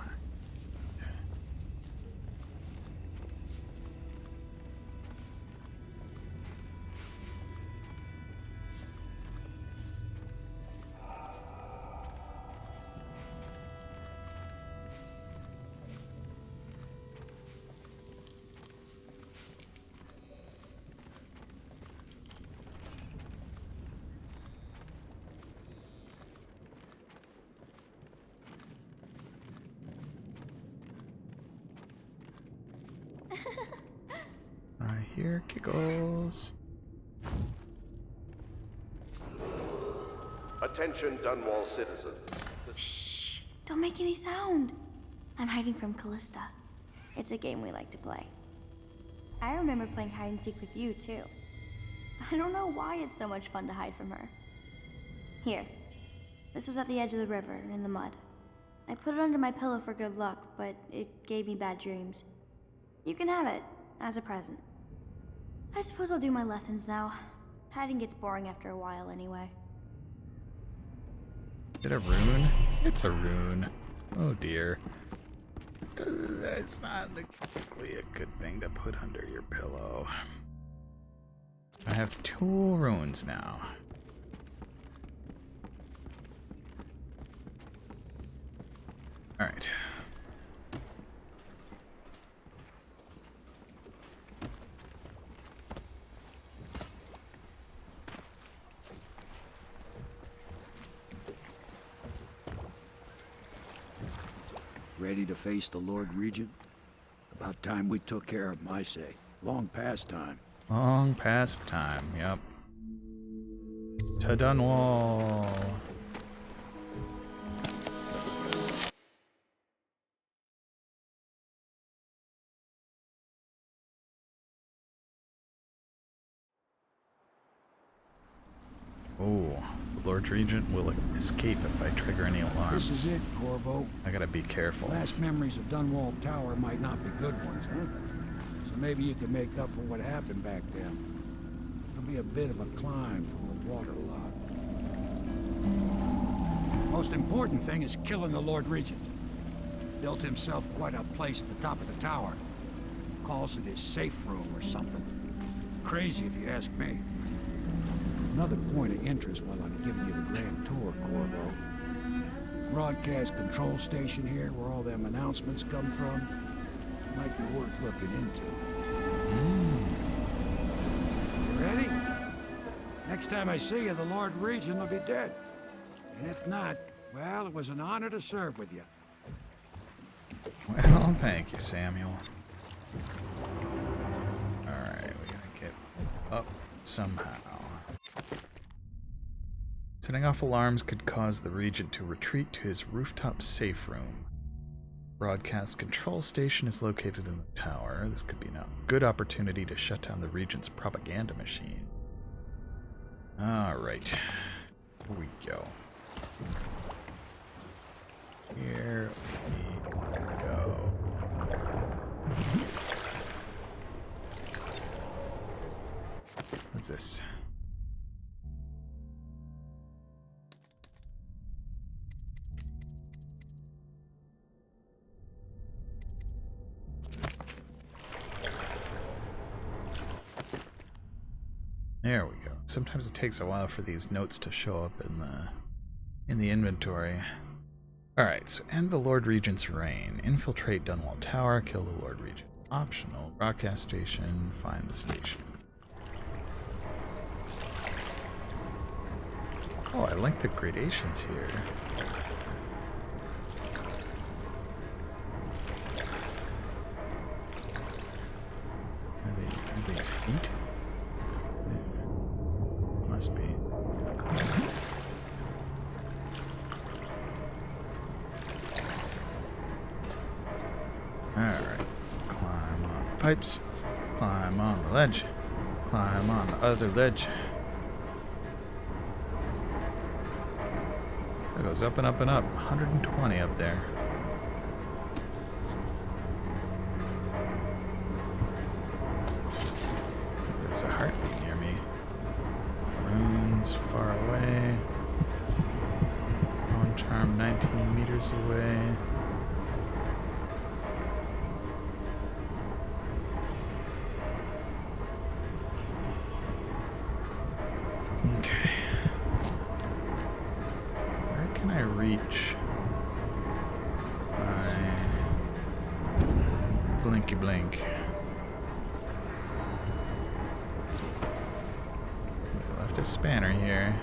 for giggles. Attention, Dunwall citizens. Shh! Don't make any sound. I'm hiding from Callista. It's a game we like to play. I remember playing hide and seek with you, too. I don't know why it's so much fun to hide from her. Here. This was at the edge of the river, in the mud. I put it under my pillow for good luck, but it gave me bad dreams. You can have it, as a present. I suppose I'll do my lessons now. Hiding gets boring after a while, anyway. Is it a rune? It's a rune. Oh dear. That's not exactly a good thing to put under your pillow. I have 2 runes now. Alright. Ready to face the Lord Regent? About time we took care of him, I say. Long past time. Long past time, yep. To Dunwall. Oh, the Lord Regent will escape if I trigger any alarms. This is it, Corvo. I gotta be careful. Last memories of Dunwall Tower might not be good ones, huh? So maybe you can make up for what happened back then. It'll be a bit of a climb from the water lock. Most important thing is killing the Lord Regent. Built himself quite a place at the top of the tower. Calls it his safe room or something. Crazy if you ask me. Another point of interest while I'm giving you the grand tour, Corvo. Broadcast control station here where all them announcements come from. Might be worth looking into. You ready? Next time I see you, the Lord Regent will be dead. And if not, well, it was an honor to serve with you. Well, thank you, Samuel. Alright, we gotta get up somehow. Setting off alarms could cause the Regent to retreat to his rooftop safe room. Broadcast control station is located in the tower. This could be a good opportunity to shut down the Regent's propaganda machine. Alright. Here we go. Here we go. What's this? There we go. Sometimes it takes a while for these notes to show up in the inventory. Alright, so end the Lord Regent's reign. Infiltrate Dunwall Tower, kill the Lord Regent. Optional. Broadcast station, find the station. Oh, I like the gradations here. Are they feet? Must be. Alright. Climb on the pipes. Climb on the ledge. Climb on the other ledge. That goes up and up and up. 120 up there. There's a heartbeat near me. Runes far away. One charm 19 meters away. Okay. Where can I reach my blinky blink? We left a spanner here.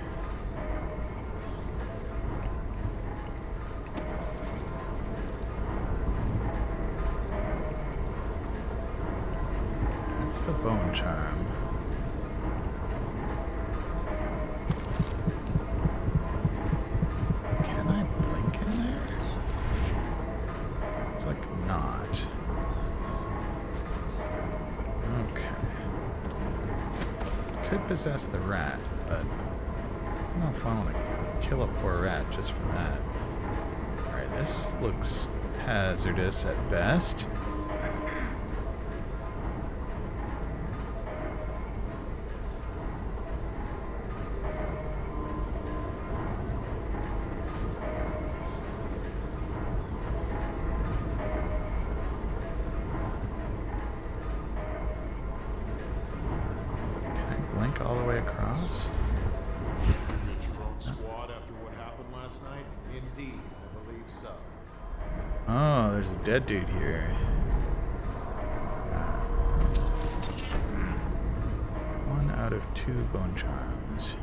That's the bone charm. possess the rat, but I don't know if I want to kill a poor rat just for that. Alright, this looks hazardous at best. All the way across? Squad after what happened last night? Indeed, I believe so. Oh, there's a dead dude here. 1 out of 2 bone charms.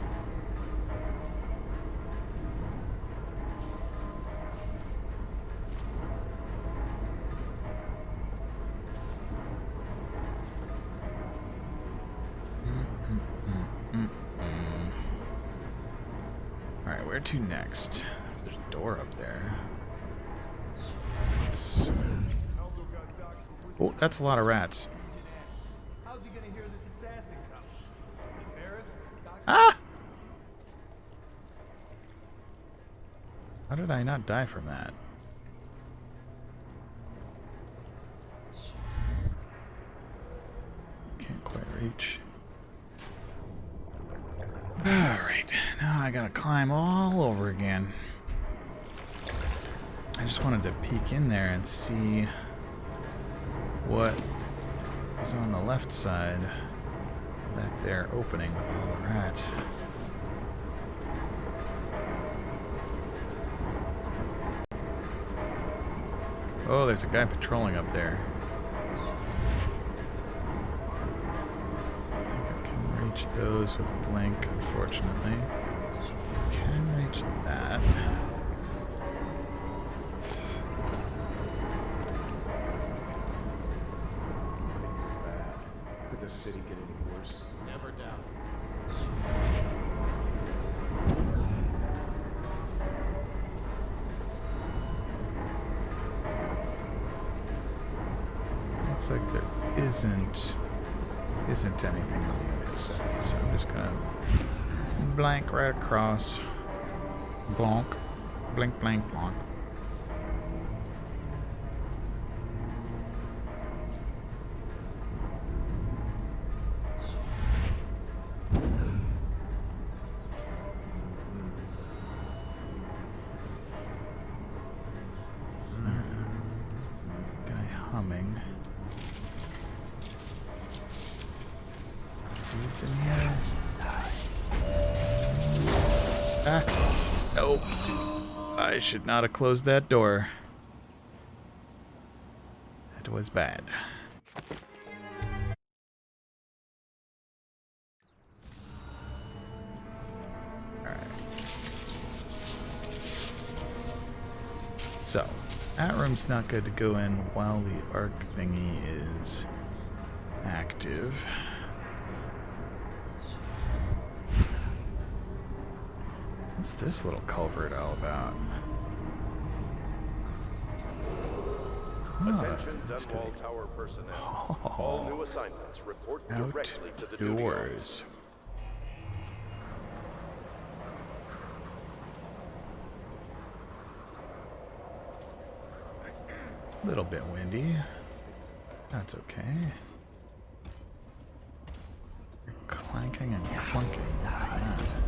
Alright, where to next? There's a door up there. Oh, that's a lot of rats. How's he gonna hear this assassin coming? Embarrassed? Ah! How did I not die from that? Can't quite reach. Alright, now I gotta climb all over again. I just wanted to peek in there and see what is on the left side of that there opening with all the rats. Oh, there's a guy patrolling up there. I think I can reach those with a blink, unfortunately. Can reach that. Could the city get any worse? Never doubt. Looks like there isn't anything on the other side, so I'm just gonna blank right across. Bonk. Blink, blank, bonk. Guy humming. Dudes in here. Ah! Nope. I should not have closed that door. That was bad. Alright. So, that room's not good to go in while the arc thingy is active. What's this little culvert all about? Attention Dunwall Tower personnel. All new assignments report directly to the duty Outdoors. It's a little bit windy. That's okay. You're clanking and clunking. What's that?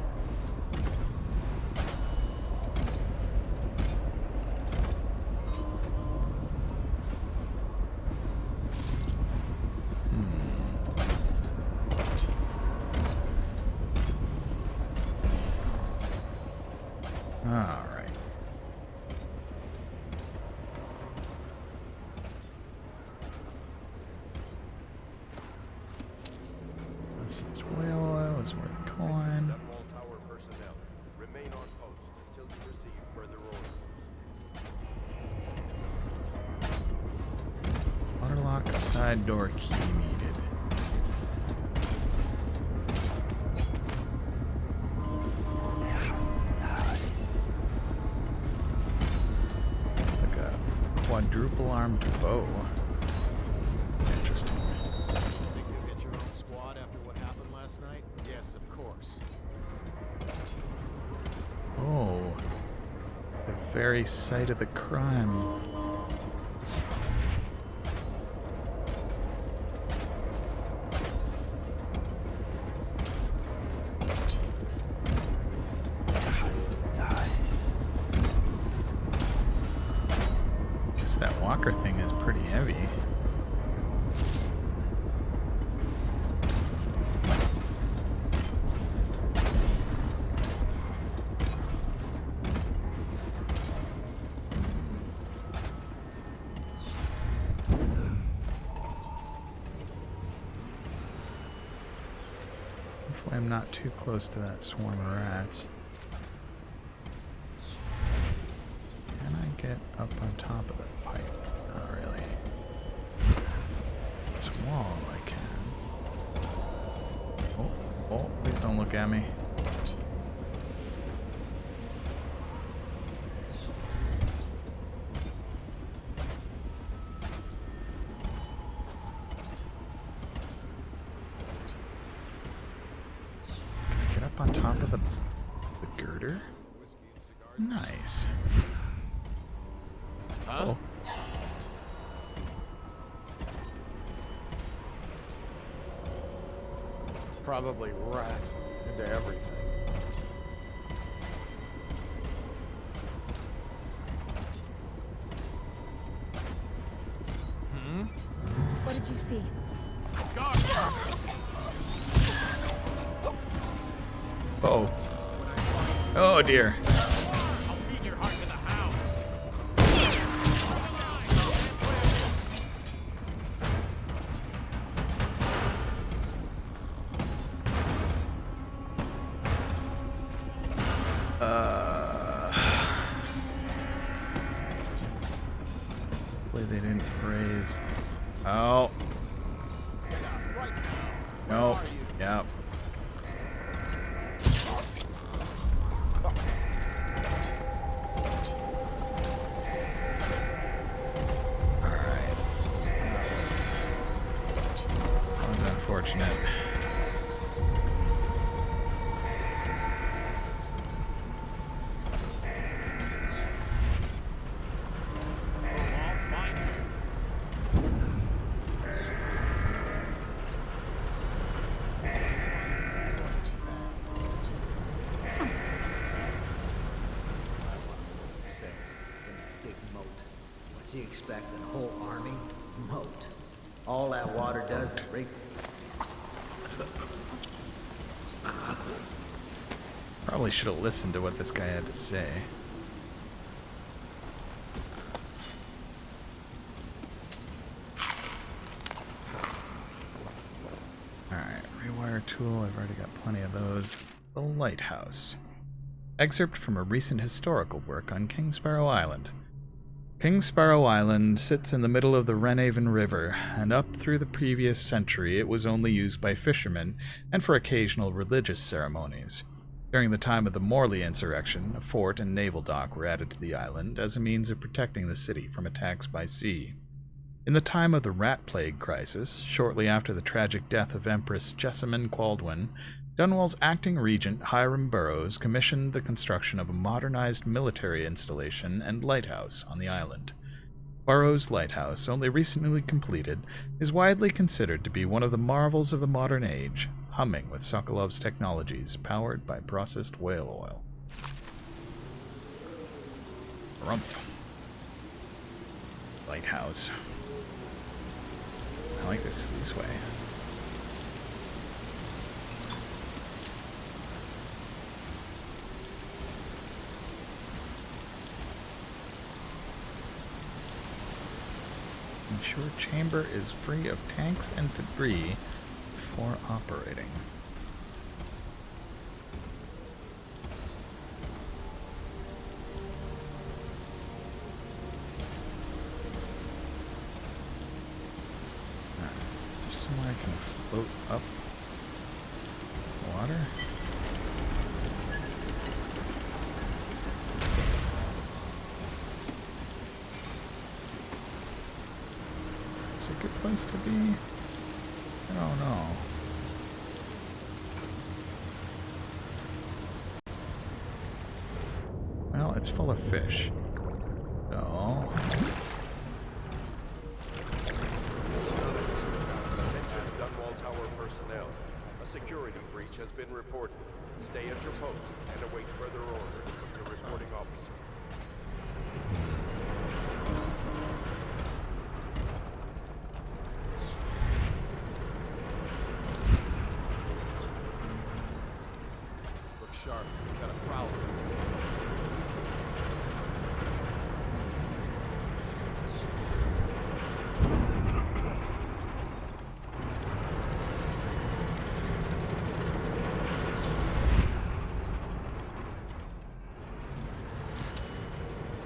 Alright. This is whale oil, is worth coin. Dunwall Tower personnel, remain on post until you receive further orders. Waterlock side door key needed. Like a quadruple armed bow. It's interesting. Think you'll get your own squad after what happened last night? Yes, course. Oh, the very site of the crime. Guess that walker thing is pretty heavy. Hopefully I'm not too close to that swarm of rats. Can I get up on top of the pipe? Not really. This wall I can. Oh, please don't look at me. On top of the girder? Nice. Huh? Oh. Probably rats into everything. What did you see? Uh-oh. Oh dear. Hopefully they didn't raise. Oh. Nope. Yep. Unfortunate. Big moat. What's he expecting? A whole army? Moat. All that water does is break. Probably should have listened to what this guy had to say. Alright, rewire tool, I've already got plenty of those. The Lighthouse. Excerpt from a recent historical work on King Sparrow Island. King Sparrow Island sits in the middle of the Renhaven River, and up through the previous century it was only used by fishermen and for occasional religious ceremonies. During the time of the Morley insurrection, a fort and naval dock were added to the island as a means of protecting the city from attacks by sea. In the time of the Rat Plague crisis, shortly after the tragic death of Empress Jessamine Baldwin, Dunwall's acting regent Hiram Burrows commissioned the construction of a modernized military installation and lighthouse on the island. Burrows' lighthouse, only recently completed, is widely considered to be one of the marvels of the modern age, humming with Sokolov's technologies, powered by processed whale oil. Rumph. Lighthouse. I like this way. Ensure chamber is free of tanks and debris before operating. Is there somewhere I can float up water? It's a good place to be. I don't know. Well, it's full of fish. So... Attention Dunwall Tower personnel. A security breach has been reported. Stay at your post and await further orders from your reporting officer. Look sharp. We got a prowler.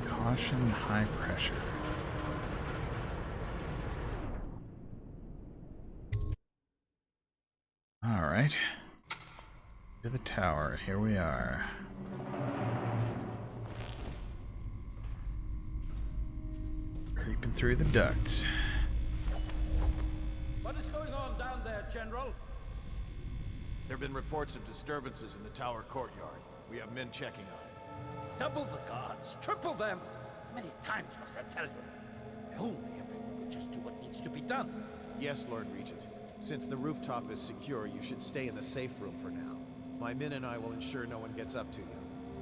Caution, high pressure. All right. To the tower. Here we are. Creeping through the ducts. What is going on down there, General? There have been reports of disturbances in the tower courtyard. We have men checking on it. Double the guards, triple them. Many times must I tell you? Only everyone will just do what needs to be done. Yes, Lord Regent. Since the rooftop is secure, you should stay in the safe room for now. My men and I will ensure no one gets up to you.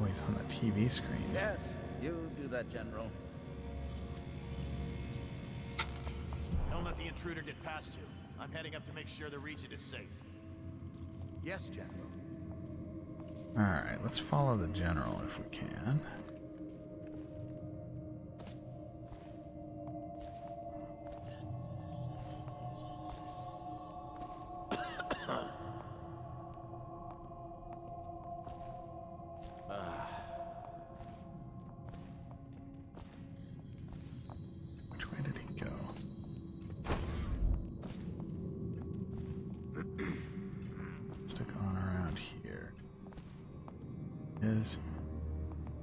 Oh, he's on the TV screen. Yes, you do that, General. Don't let the intruder get past you. I'm heading up to make sure the Regent is safe. Yes, General. Alright, let's follow the general if we can. Which way did he go? Stick on around here. Is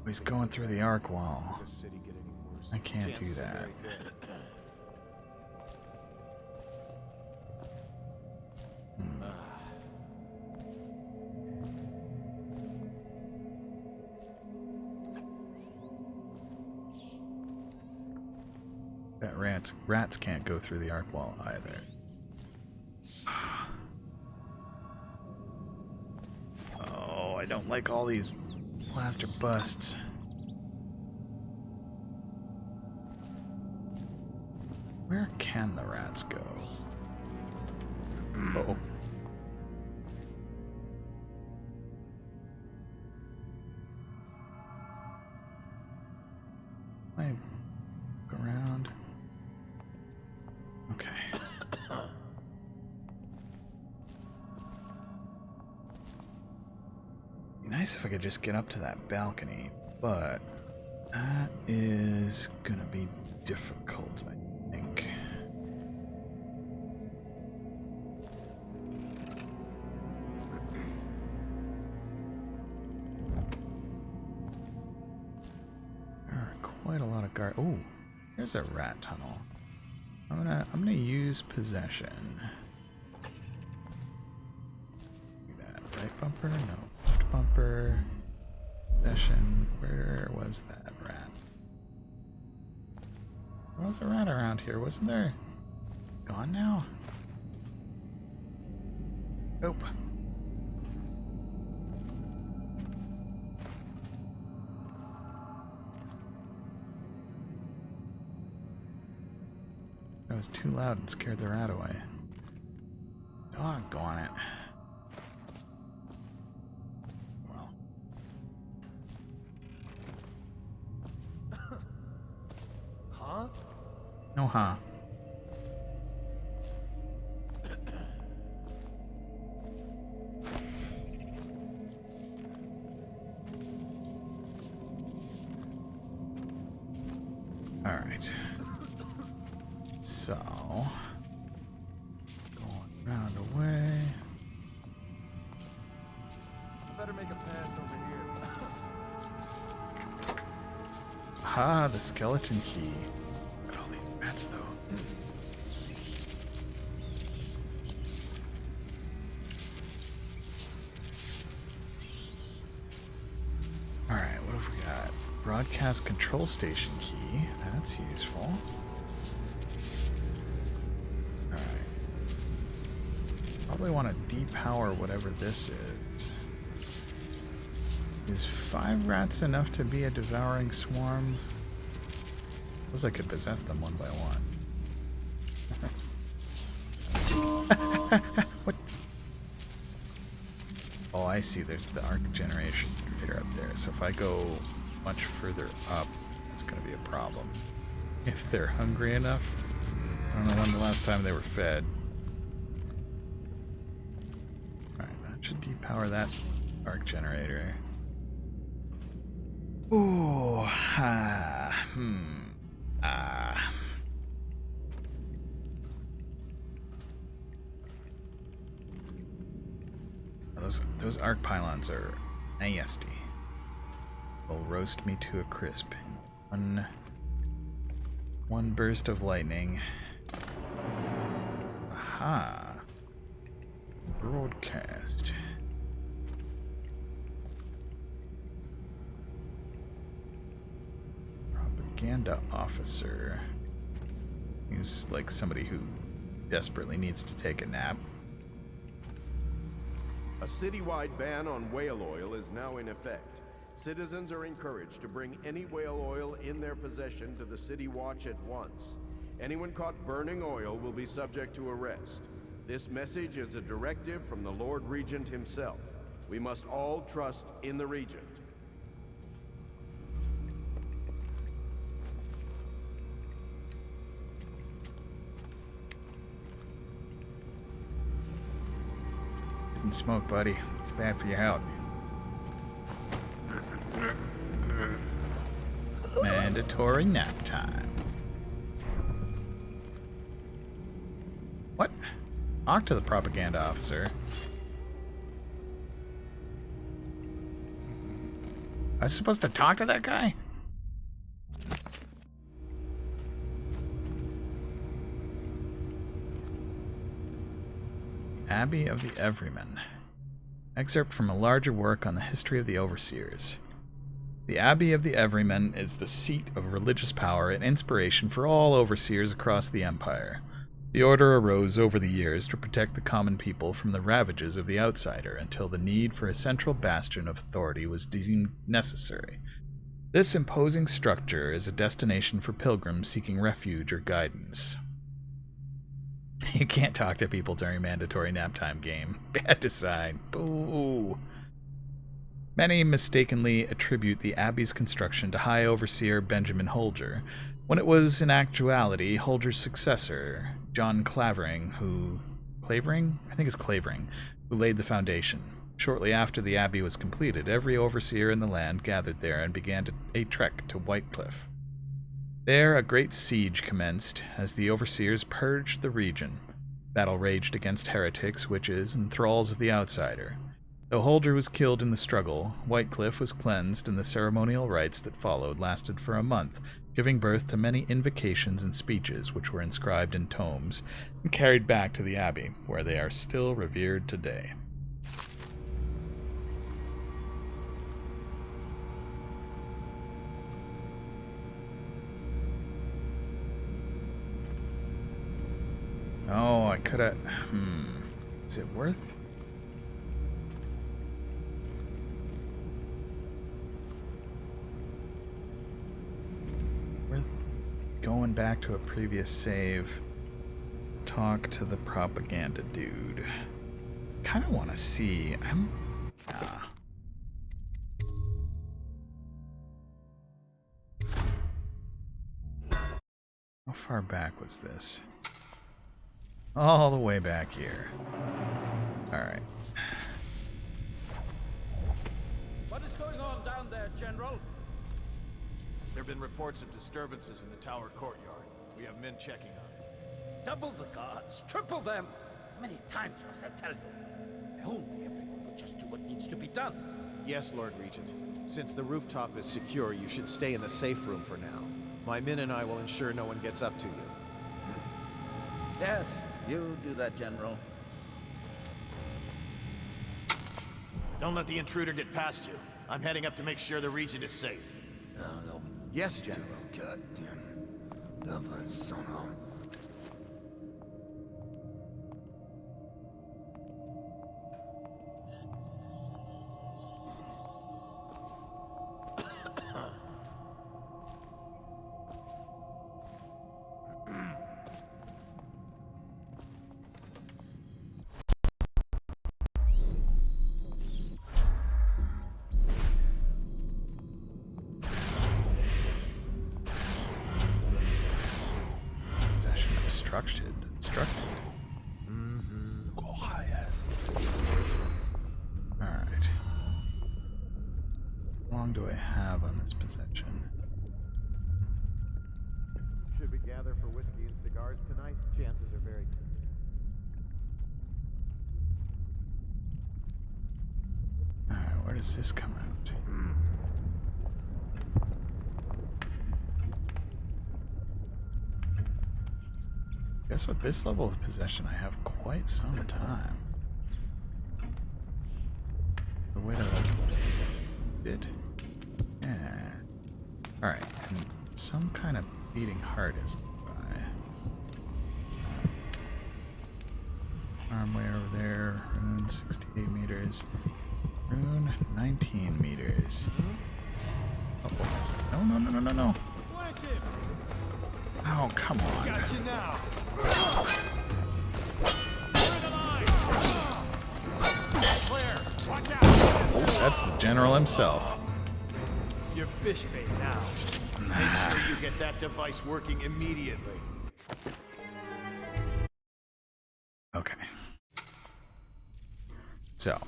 he's going through the arc wall. I can't do that. That rats can't go through the arc wall either. Oh, I don't like all these plaster busts. Where can the rats go? Oh. I look around. Okay. Be nice if I could just get up to that balcony, but that is gonna be difficult, I think. There are quite a lot of guards. Oh, there's a rat tunnel. I'm gonna use possession. Do that. Right bumper? No. Left bumper. Possession. Where was that rat? There was a rat around here, wasn't there? Gone now? Nope. That was too loud and scared the rat away. Doggone it. Well. Huh? No, huh? All right. So, going round away. Better make a pass over here. Ah, the skeleton key. Look at all these rats, though. All right, what have we got? Broadcast control station key. That's useful. Alright. Probably want to depower whatever this is. Is 5 rats enough to be a devouring swarm? Feels like I could possess them one by one. What? Oh, I see. There's the arc generation generator up there. So if I go much further up, it's going to be a problem. If they're hungry enough. I don't know when the last time they were fed. Alright, that should depower that arc generator. Ooh, Those arc pylons are nasty. They'll roast me to a crisp. One burst of lightning. Aha. Broadcast. Propaganda officer. Seems like somebody who desperately needs to take a nap. A citywide ban on whale oil is now in effect. Citizens are encouraged to bring any whale oil in their possession to the City Watch at once. Anyone caught burning oil will be subject to arrest. This message is a directive from the Lord Regent himself. We must all trust in the Regent. Didn't smoke, buddy. It's bad for your health. Mandatory nap time. What? Talk to the propaganda officer. I was supposed to talk to that guy? Abbey of the Everyman. Excerpt from a larger work on the history of the Overseers. The Abbey of the Everyman is the seat of religious power and inspiration for all overseers across the Empire. The order arose over the years to protect the common people from the ravages of the outsider until the need for a central bastion of authority was deemed necessary. This imposing structure is a destination for pilgrims seeking refuge or guidance. You can't talk to people during mandatory nap time game. Bad design. Boo. Many mistakenly attribute the Abbey's construction to High Overseer Benjamin Holger, when it was in actuality Holger's successor, John Clavering, who laid the foundation. Shortly after the Abbey was completed, every overseer in the land gathered there and began a trek to Whitecliff. There a great siege commenced as the overseers purged the region. Battle raged against heretics, witches, and thralls of the outsider. Though Holger was killed in the struggle, Whitecliff was cleansed, and the ceremonial rites that followed lasted for a month, giving birth to many invocations and speeches which were inscribed in tomes and carried back to the Abbey, where they are still revered today. Oh, I coulda... Is it worth... going back to a previous save, talk to the propaganda dude. Kind of want to see. How far back was this? All the way back here. All right. What is going on down there, General? There have been reports of disturbances in the tower courtyard. We have men checking on it. Double the guards, triple them. How many times must I tell you? If only everyone would just do what needs to be done. Yes, Lord Regent. Since the rooftop is secure, you should stay in the safe room for now. My men and I will ensure no one gets up to you. Yes, you do that, General. Don't let the intruder get past you. I'm heading up to make sure the Regent is safe. Yes, General. Possession obstructed. Alright. How long do I have on this possession? Should we gather for whiskey and cigars tonight? Chances are very good. Alright, where does this come out? Guess with this level of possession, I have quite some time. The way to like it. Yeah. Alright, and some kind of beating heart is by. Arm way over there. Rune 68 meters. Rune 19 meters. Oh, no. Oh, come on. Got you now. Clear. Watch out. Oh, that's the general himself. You're fish bait now. Make sure you get that device working immediately. Okay. So,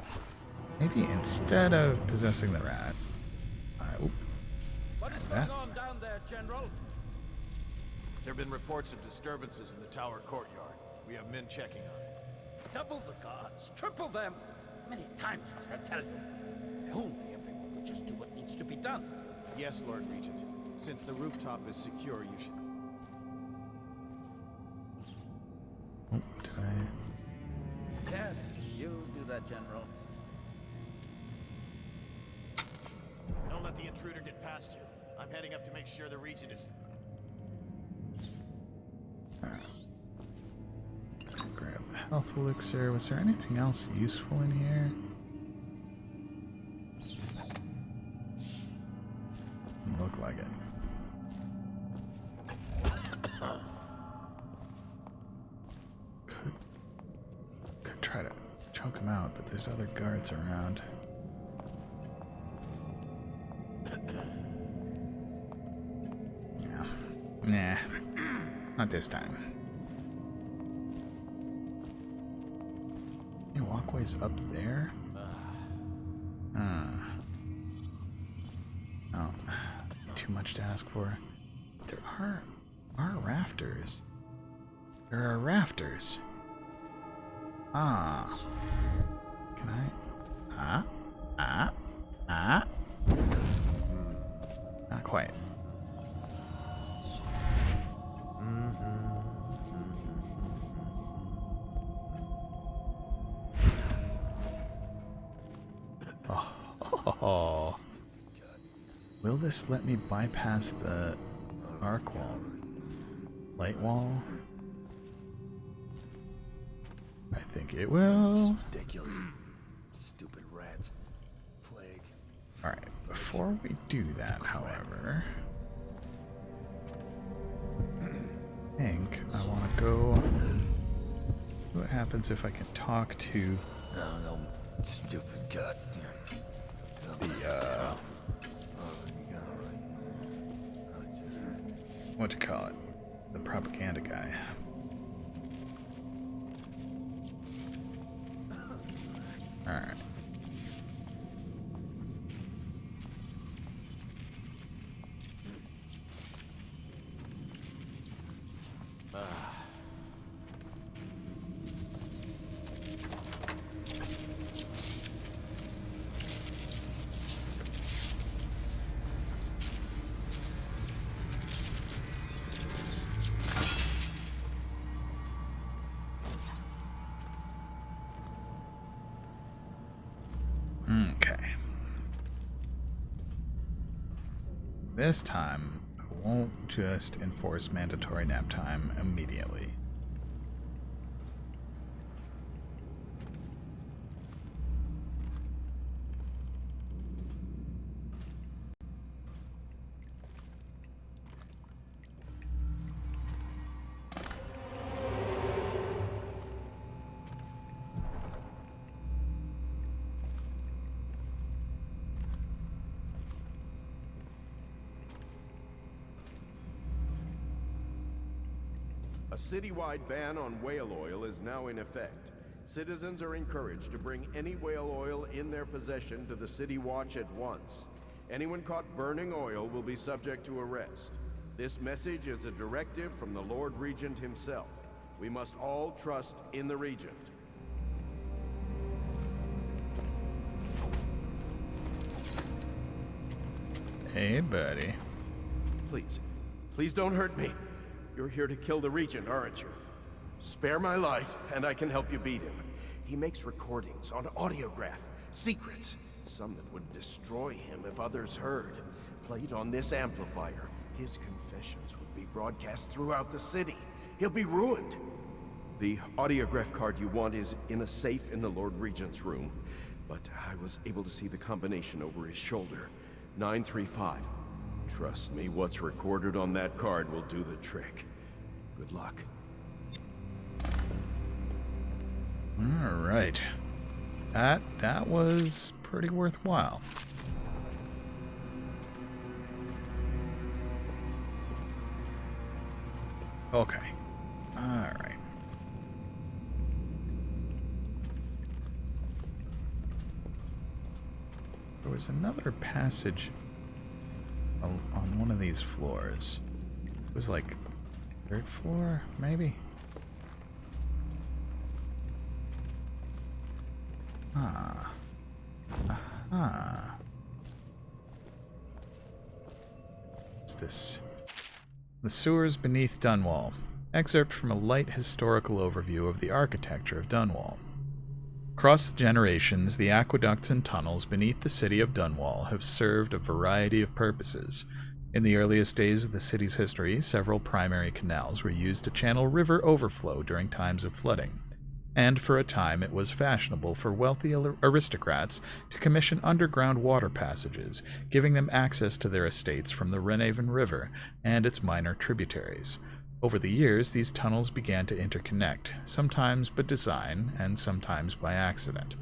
maybe instead of possessing the rat, What is going on down there, General? There have been reports of disturbances in the tower courtyard. We have men checking on it. Double the guards, triple them. Many times must I tell you? If only everyone would just do what needs to be done. Yes, Lord Regent. Since the rooftop is secure, you should... Oh, did I... Yes, you do that, General. Don't let the intruder get past you. I'm heading up to make sure the Regent is... Grab the health elixir. Was there anything else useful in here? Doesn't look like it. Could try to choke him out, but there's other guards around. Yeah. Nah. Not this time. Any walkways up there? Oh, too much to ask for. There are rafters. There are rafters. Ah. Can I? Not quite. Oh. Will this let me bypass the arc wall? Light wall? I think it will. Ridiculous. Stupid rats. Plague. Alright, before we do that, however, I think I want to go see what happens if I can talk to No, stupid goddamn. What to call it? The propaganda guy. Alright. this time, I won't just enforce mandatory nap time immediately. A citywide ban on whale oil is now in effect. Citizens are encouraged to bring any whale oil in their possession to the City Watch at once. Anyone caught burning oil will be subject to arrest. This message is a directive from the Lord Regent himself. We must all trust in the Regent. Hey, buddy. Please don't hurt me. You're here to kill the Regent, aren't you? Spare my life, and I can help you beat him. He makes recordings on audiograph, secrets, some that would destroy him if others heard. Played on this amplifier, his confessions would be broadcast throughout the city. He'll be ruined. The audiograph card you want is in a safe in the Lord Regent's room, but I was able to see the combination over his shoulder. 935. Trust me, what's recorded on that card will do the trick. Good luck. Alright. That was pretty worthwhile. Okay. Alright. There was another passage on one of these floors. It was like third floor, maybe? Ah. Aha. What's this? The Sewers Beneath Dunwall. Excerpt from a light historical overview of the architecture of Dunwall. Across the generations, the aqueducts and tunnels beneath the city of Dunwall have served a variety of purposes. In the earliest days of the city's history, several primary canals were used to channel river overflow during times of flooding, and for a time it was fashionable for wealthy aristocrats to commission underground water passages, giving them access to their estates from the Renhaven River and its minor tributaries. Over the years, these tunnels began to interconnect, sometimes by design and sometimes by accident.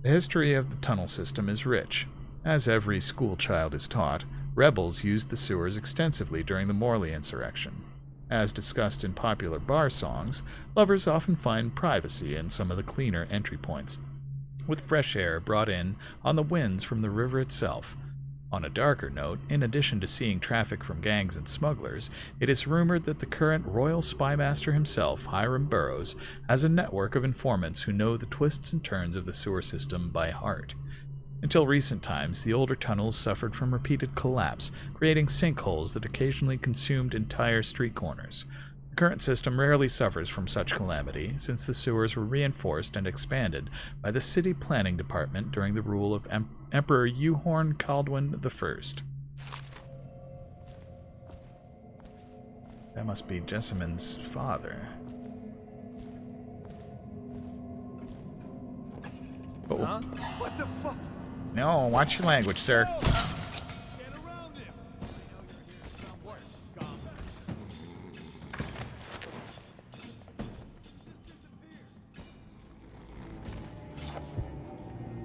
The history of the tunnel system is rich. As every school child is taught, rebels used the sewers extensively during the Morley insurrection. As discussed in popular bar songs, lovers often find privacy in some of the cleaner entry points, with fresh air brought in on the winds from the river itself. On a darker note, in addition to seeing traffic from gangs and smugglers, it is rumored that the current royal spymaster himself, Hiram Burrows, has a network of informants who know the twists and turns of the sewer system by heart. Until recent times, the older tunnels suffered from repeated collapse, creating sinkholes that occasionally consumed entire street corners. The current system rarely suffers from such calamity, since the sewers were reinforced and expanded by the city planning department during the rule of Emperor Euhorn Caldwin I. That must be Jessamyn's father. Oh. Huh? What the fuck? No, watch your language, sir.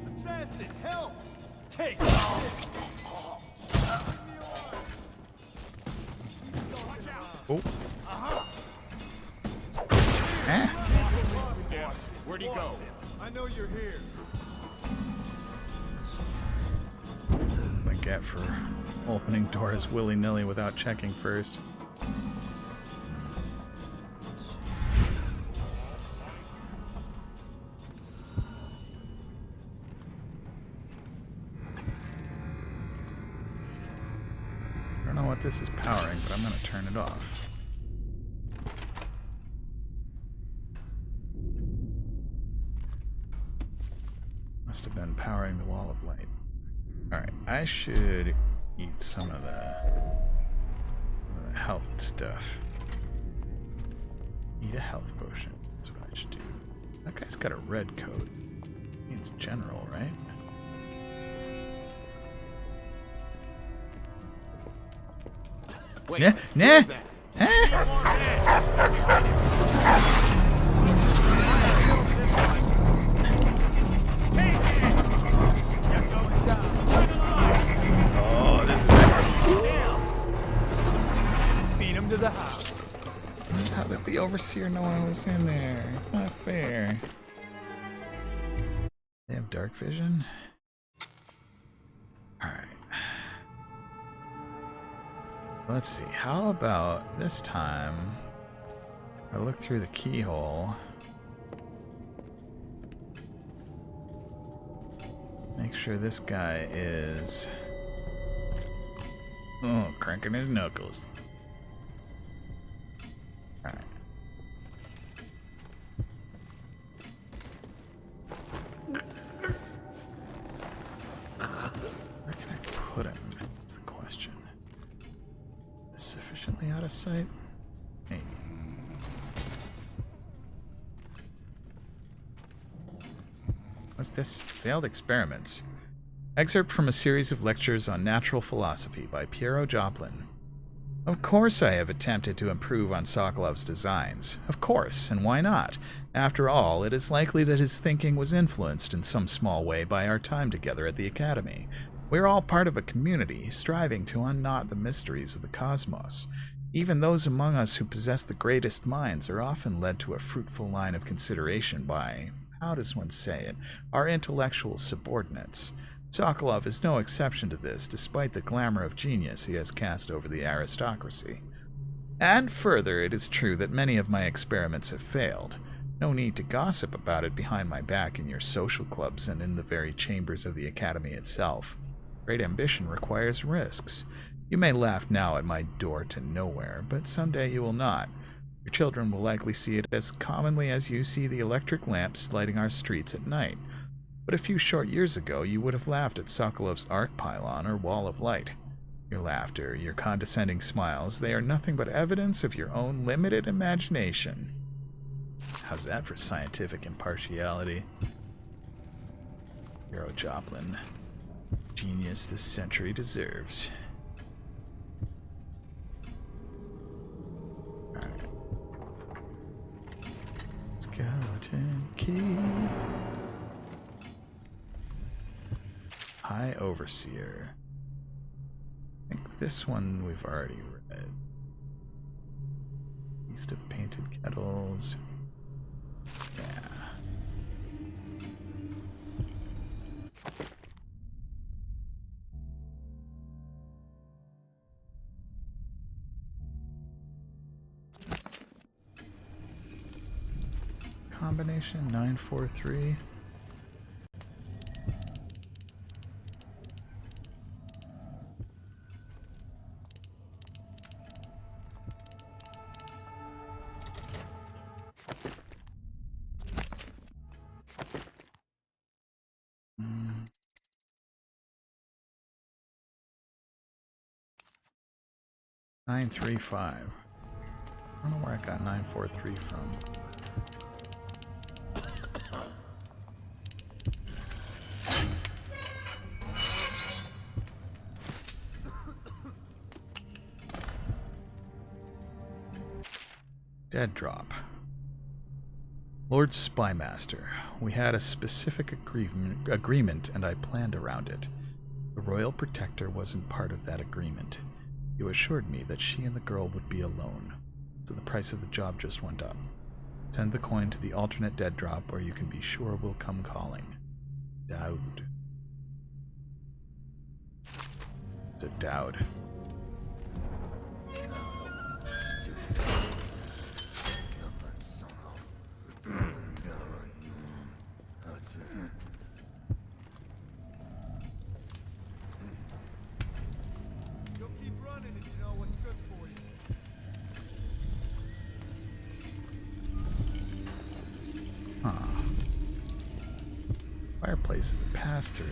Assassin, help! Take Oh. Where'd he go? I know you're here. What I get for opening doors willy-nilly without checking first. I don't know what this is powering, but I'm going to turn it off. Must have been powering the wall of light. Alright, I should eat some of the health stuff. Eat a health potion. That's what I should do. That guy's got a red coat. Means general, right? Wait, nah, nah. Oh, this is bad. Feed him to the house. How did the overseer know I was in there? Not fair. They have dark vision? Alright. Let's see. How about this time I look through the keyhole. Make sure this guy is... Oh, cranking his knuckles. Alright. Where can I put him? That's the question. Sufficiently out of sight? Maybe. What's this? Failed experiments. Excerpt from a series of lectures on natural philosophy by Piero Joplin. Of course I have attempted to improve on Sokolov's designs. Of course, and why not? After all, it is likely that his thinking was influenced in some small way by our time together at the Academy. We are all part of a community, striving to unknot the mysteries of the cosmos. Even those among us who possess the greatest minds are often led to a fruitful line of consideration by, how does one say it, our intellectual subordinates. Sokolov is no exception to this, despite the glamour of genius he has cast over the aristocracy. And further, it is true that many of my experiments have failed. No need to gossip about it behind my back in your social clubs and in the very chambers of the Academy itself. Great ambition requires risks. You may laugh now at my door to nowhere, but someday you will not. Your children will likely see it as commonly as you see the electric lamps lighting our streets at night. But a few short years ago, you would have laughed at Sokolov's arc pylon or wall of light. Your laughter, your condescending smiles, they are nothing but evidence of your own limited imagination. How's that for scientific impartiality? Piero Joplin. Genius this century deserves. Alright. Skeleton key. High Overseer. I think this one we've already read. East of Painted Kettles. Yeah. Combination 943. Nine 935. I don't know where I got 943 from. Dead drop. Lord Spymaster, we had a specific agreement and I planned around it. The Royal Protector wasn't part of that agreement. You assured me that she and the girl would be alone, so the price of the job just went up. Send the coin to the alternate dead drop or you can be sure we'll come calling. Dowd. It's a Dowd. Fireplace is a pass-through.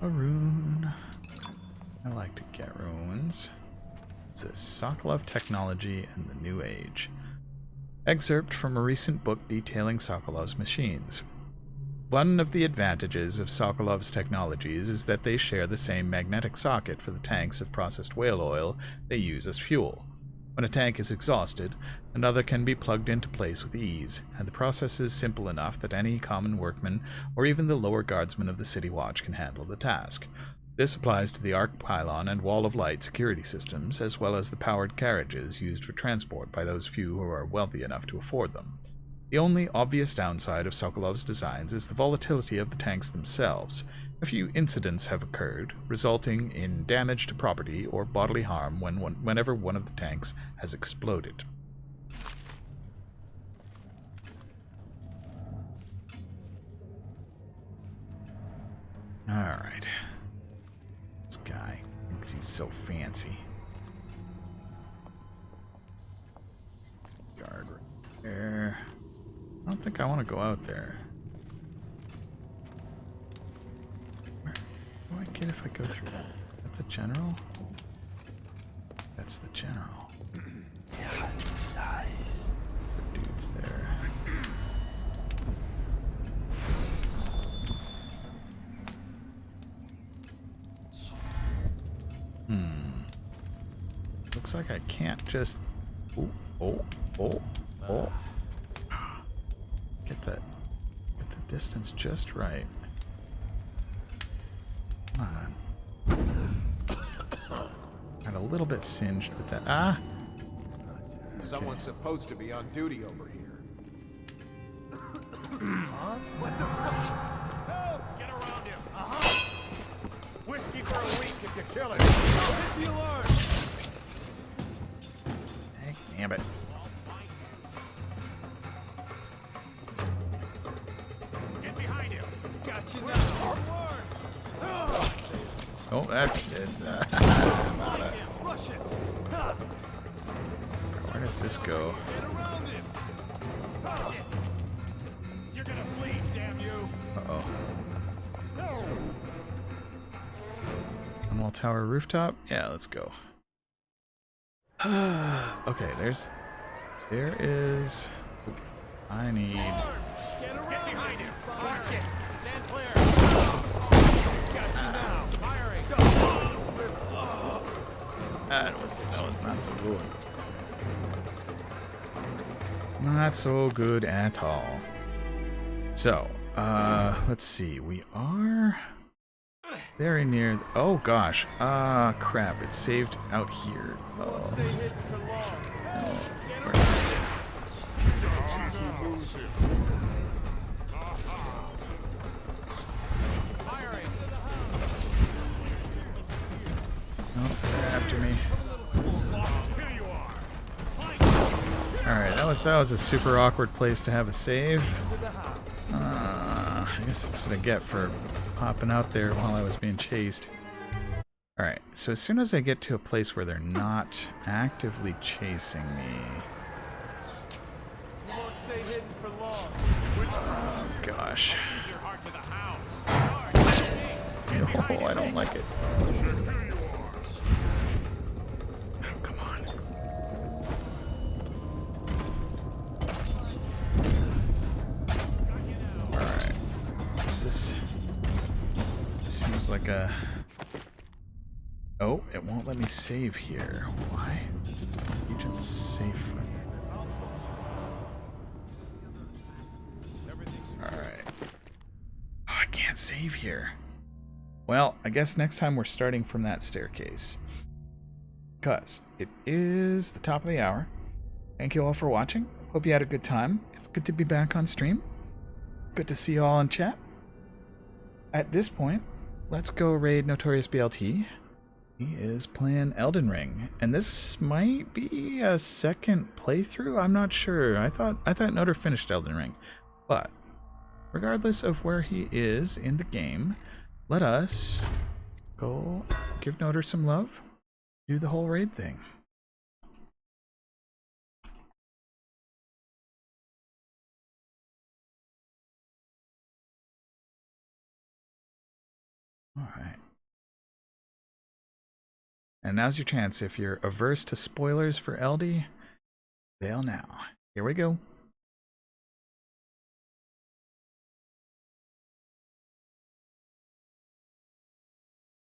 A rune. I like to get runes. It says Sokolov Technology and the New Age. Excerpt from a recent book detailing Sokolov's machines. One of the advantages of Sokolov's technologies is that they share the same magnetic socket for the tanks of processed whale oil they use as fuel. When a tank is exhausted, another can be plugged into place with ease, and the process is simple enough that any common workman or even the lower guardsmen of the City Watch can handle the task. This applies to the arc pylon and wall of light security systems, as well as the powered carriages used for transport by those few who are wealthy enough to afford them. The only obvious downside of Sokolov's designs is the volatility of the tanks themselves. A few incidents have occurred, resulting in damage to property or bodily harm whenever one of the tanks has exploded. Alright. This guy thinks he's so fancy. Guard right there. I don't think I want to go out there. Where do I get if I go through that? Is that the general? That's the general. Yeah, nice. The dude's there. Looks like I can't just... Oh. Get the distance just right. Come on. Got a little bit singed with that. Ah! Okay. Someone's supposed to be on duty over here. Huh? What the fuck? Help! Get around him! Whiskey for a week if you kill him. Hit the alarm! Damn it. Get behind him! Got you now! Oh, that's it. Rush it! Where does this go? Get around him! You're gonna bleed, damn you! Uh-oh. Dunwall Tower rooftop? Yeah, let's go. Okay, there is... I need... Get behind him! Watch it! Stand clear! Got you now! Firing! That was not so good. Not so good at all. So, let's see. We are very near... Oh, gosh. Crap. It's saved out here. Oh. No. Oh, they're after me. Alright, that was a super awkward place to have a save. I guess that's what I get for hopping out there while I was being chased. Alright, so as soon as I get to a place where they're not actively chasing me... Oh, gosh. Oh, I don't like it. Oh, come on. Alright. What's this? This seems like a... Oh, it won't let me save here. Why? Agent safe. Alright. Oh, I can't save here. Well, I guess next time we're starting from that staircase. Because it is the top of the hour. Thank you all for watching. Hope you had a good time. It's good to be back on stream. Good to see you all in chat. At this point, let's go raid Notorious BLT. He is playing Elden Ring, and this might be a second playthrough. I'm not sure. I thought Notor finished Elden Ring, but regardless of where he is in the game, let us go give Notor some love, do the whole raid thing. Alright. And now's your chance. If you're averse to spoilers for LD, bail now. Here we go.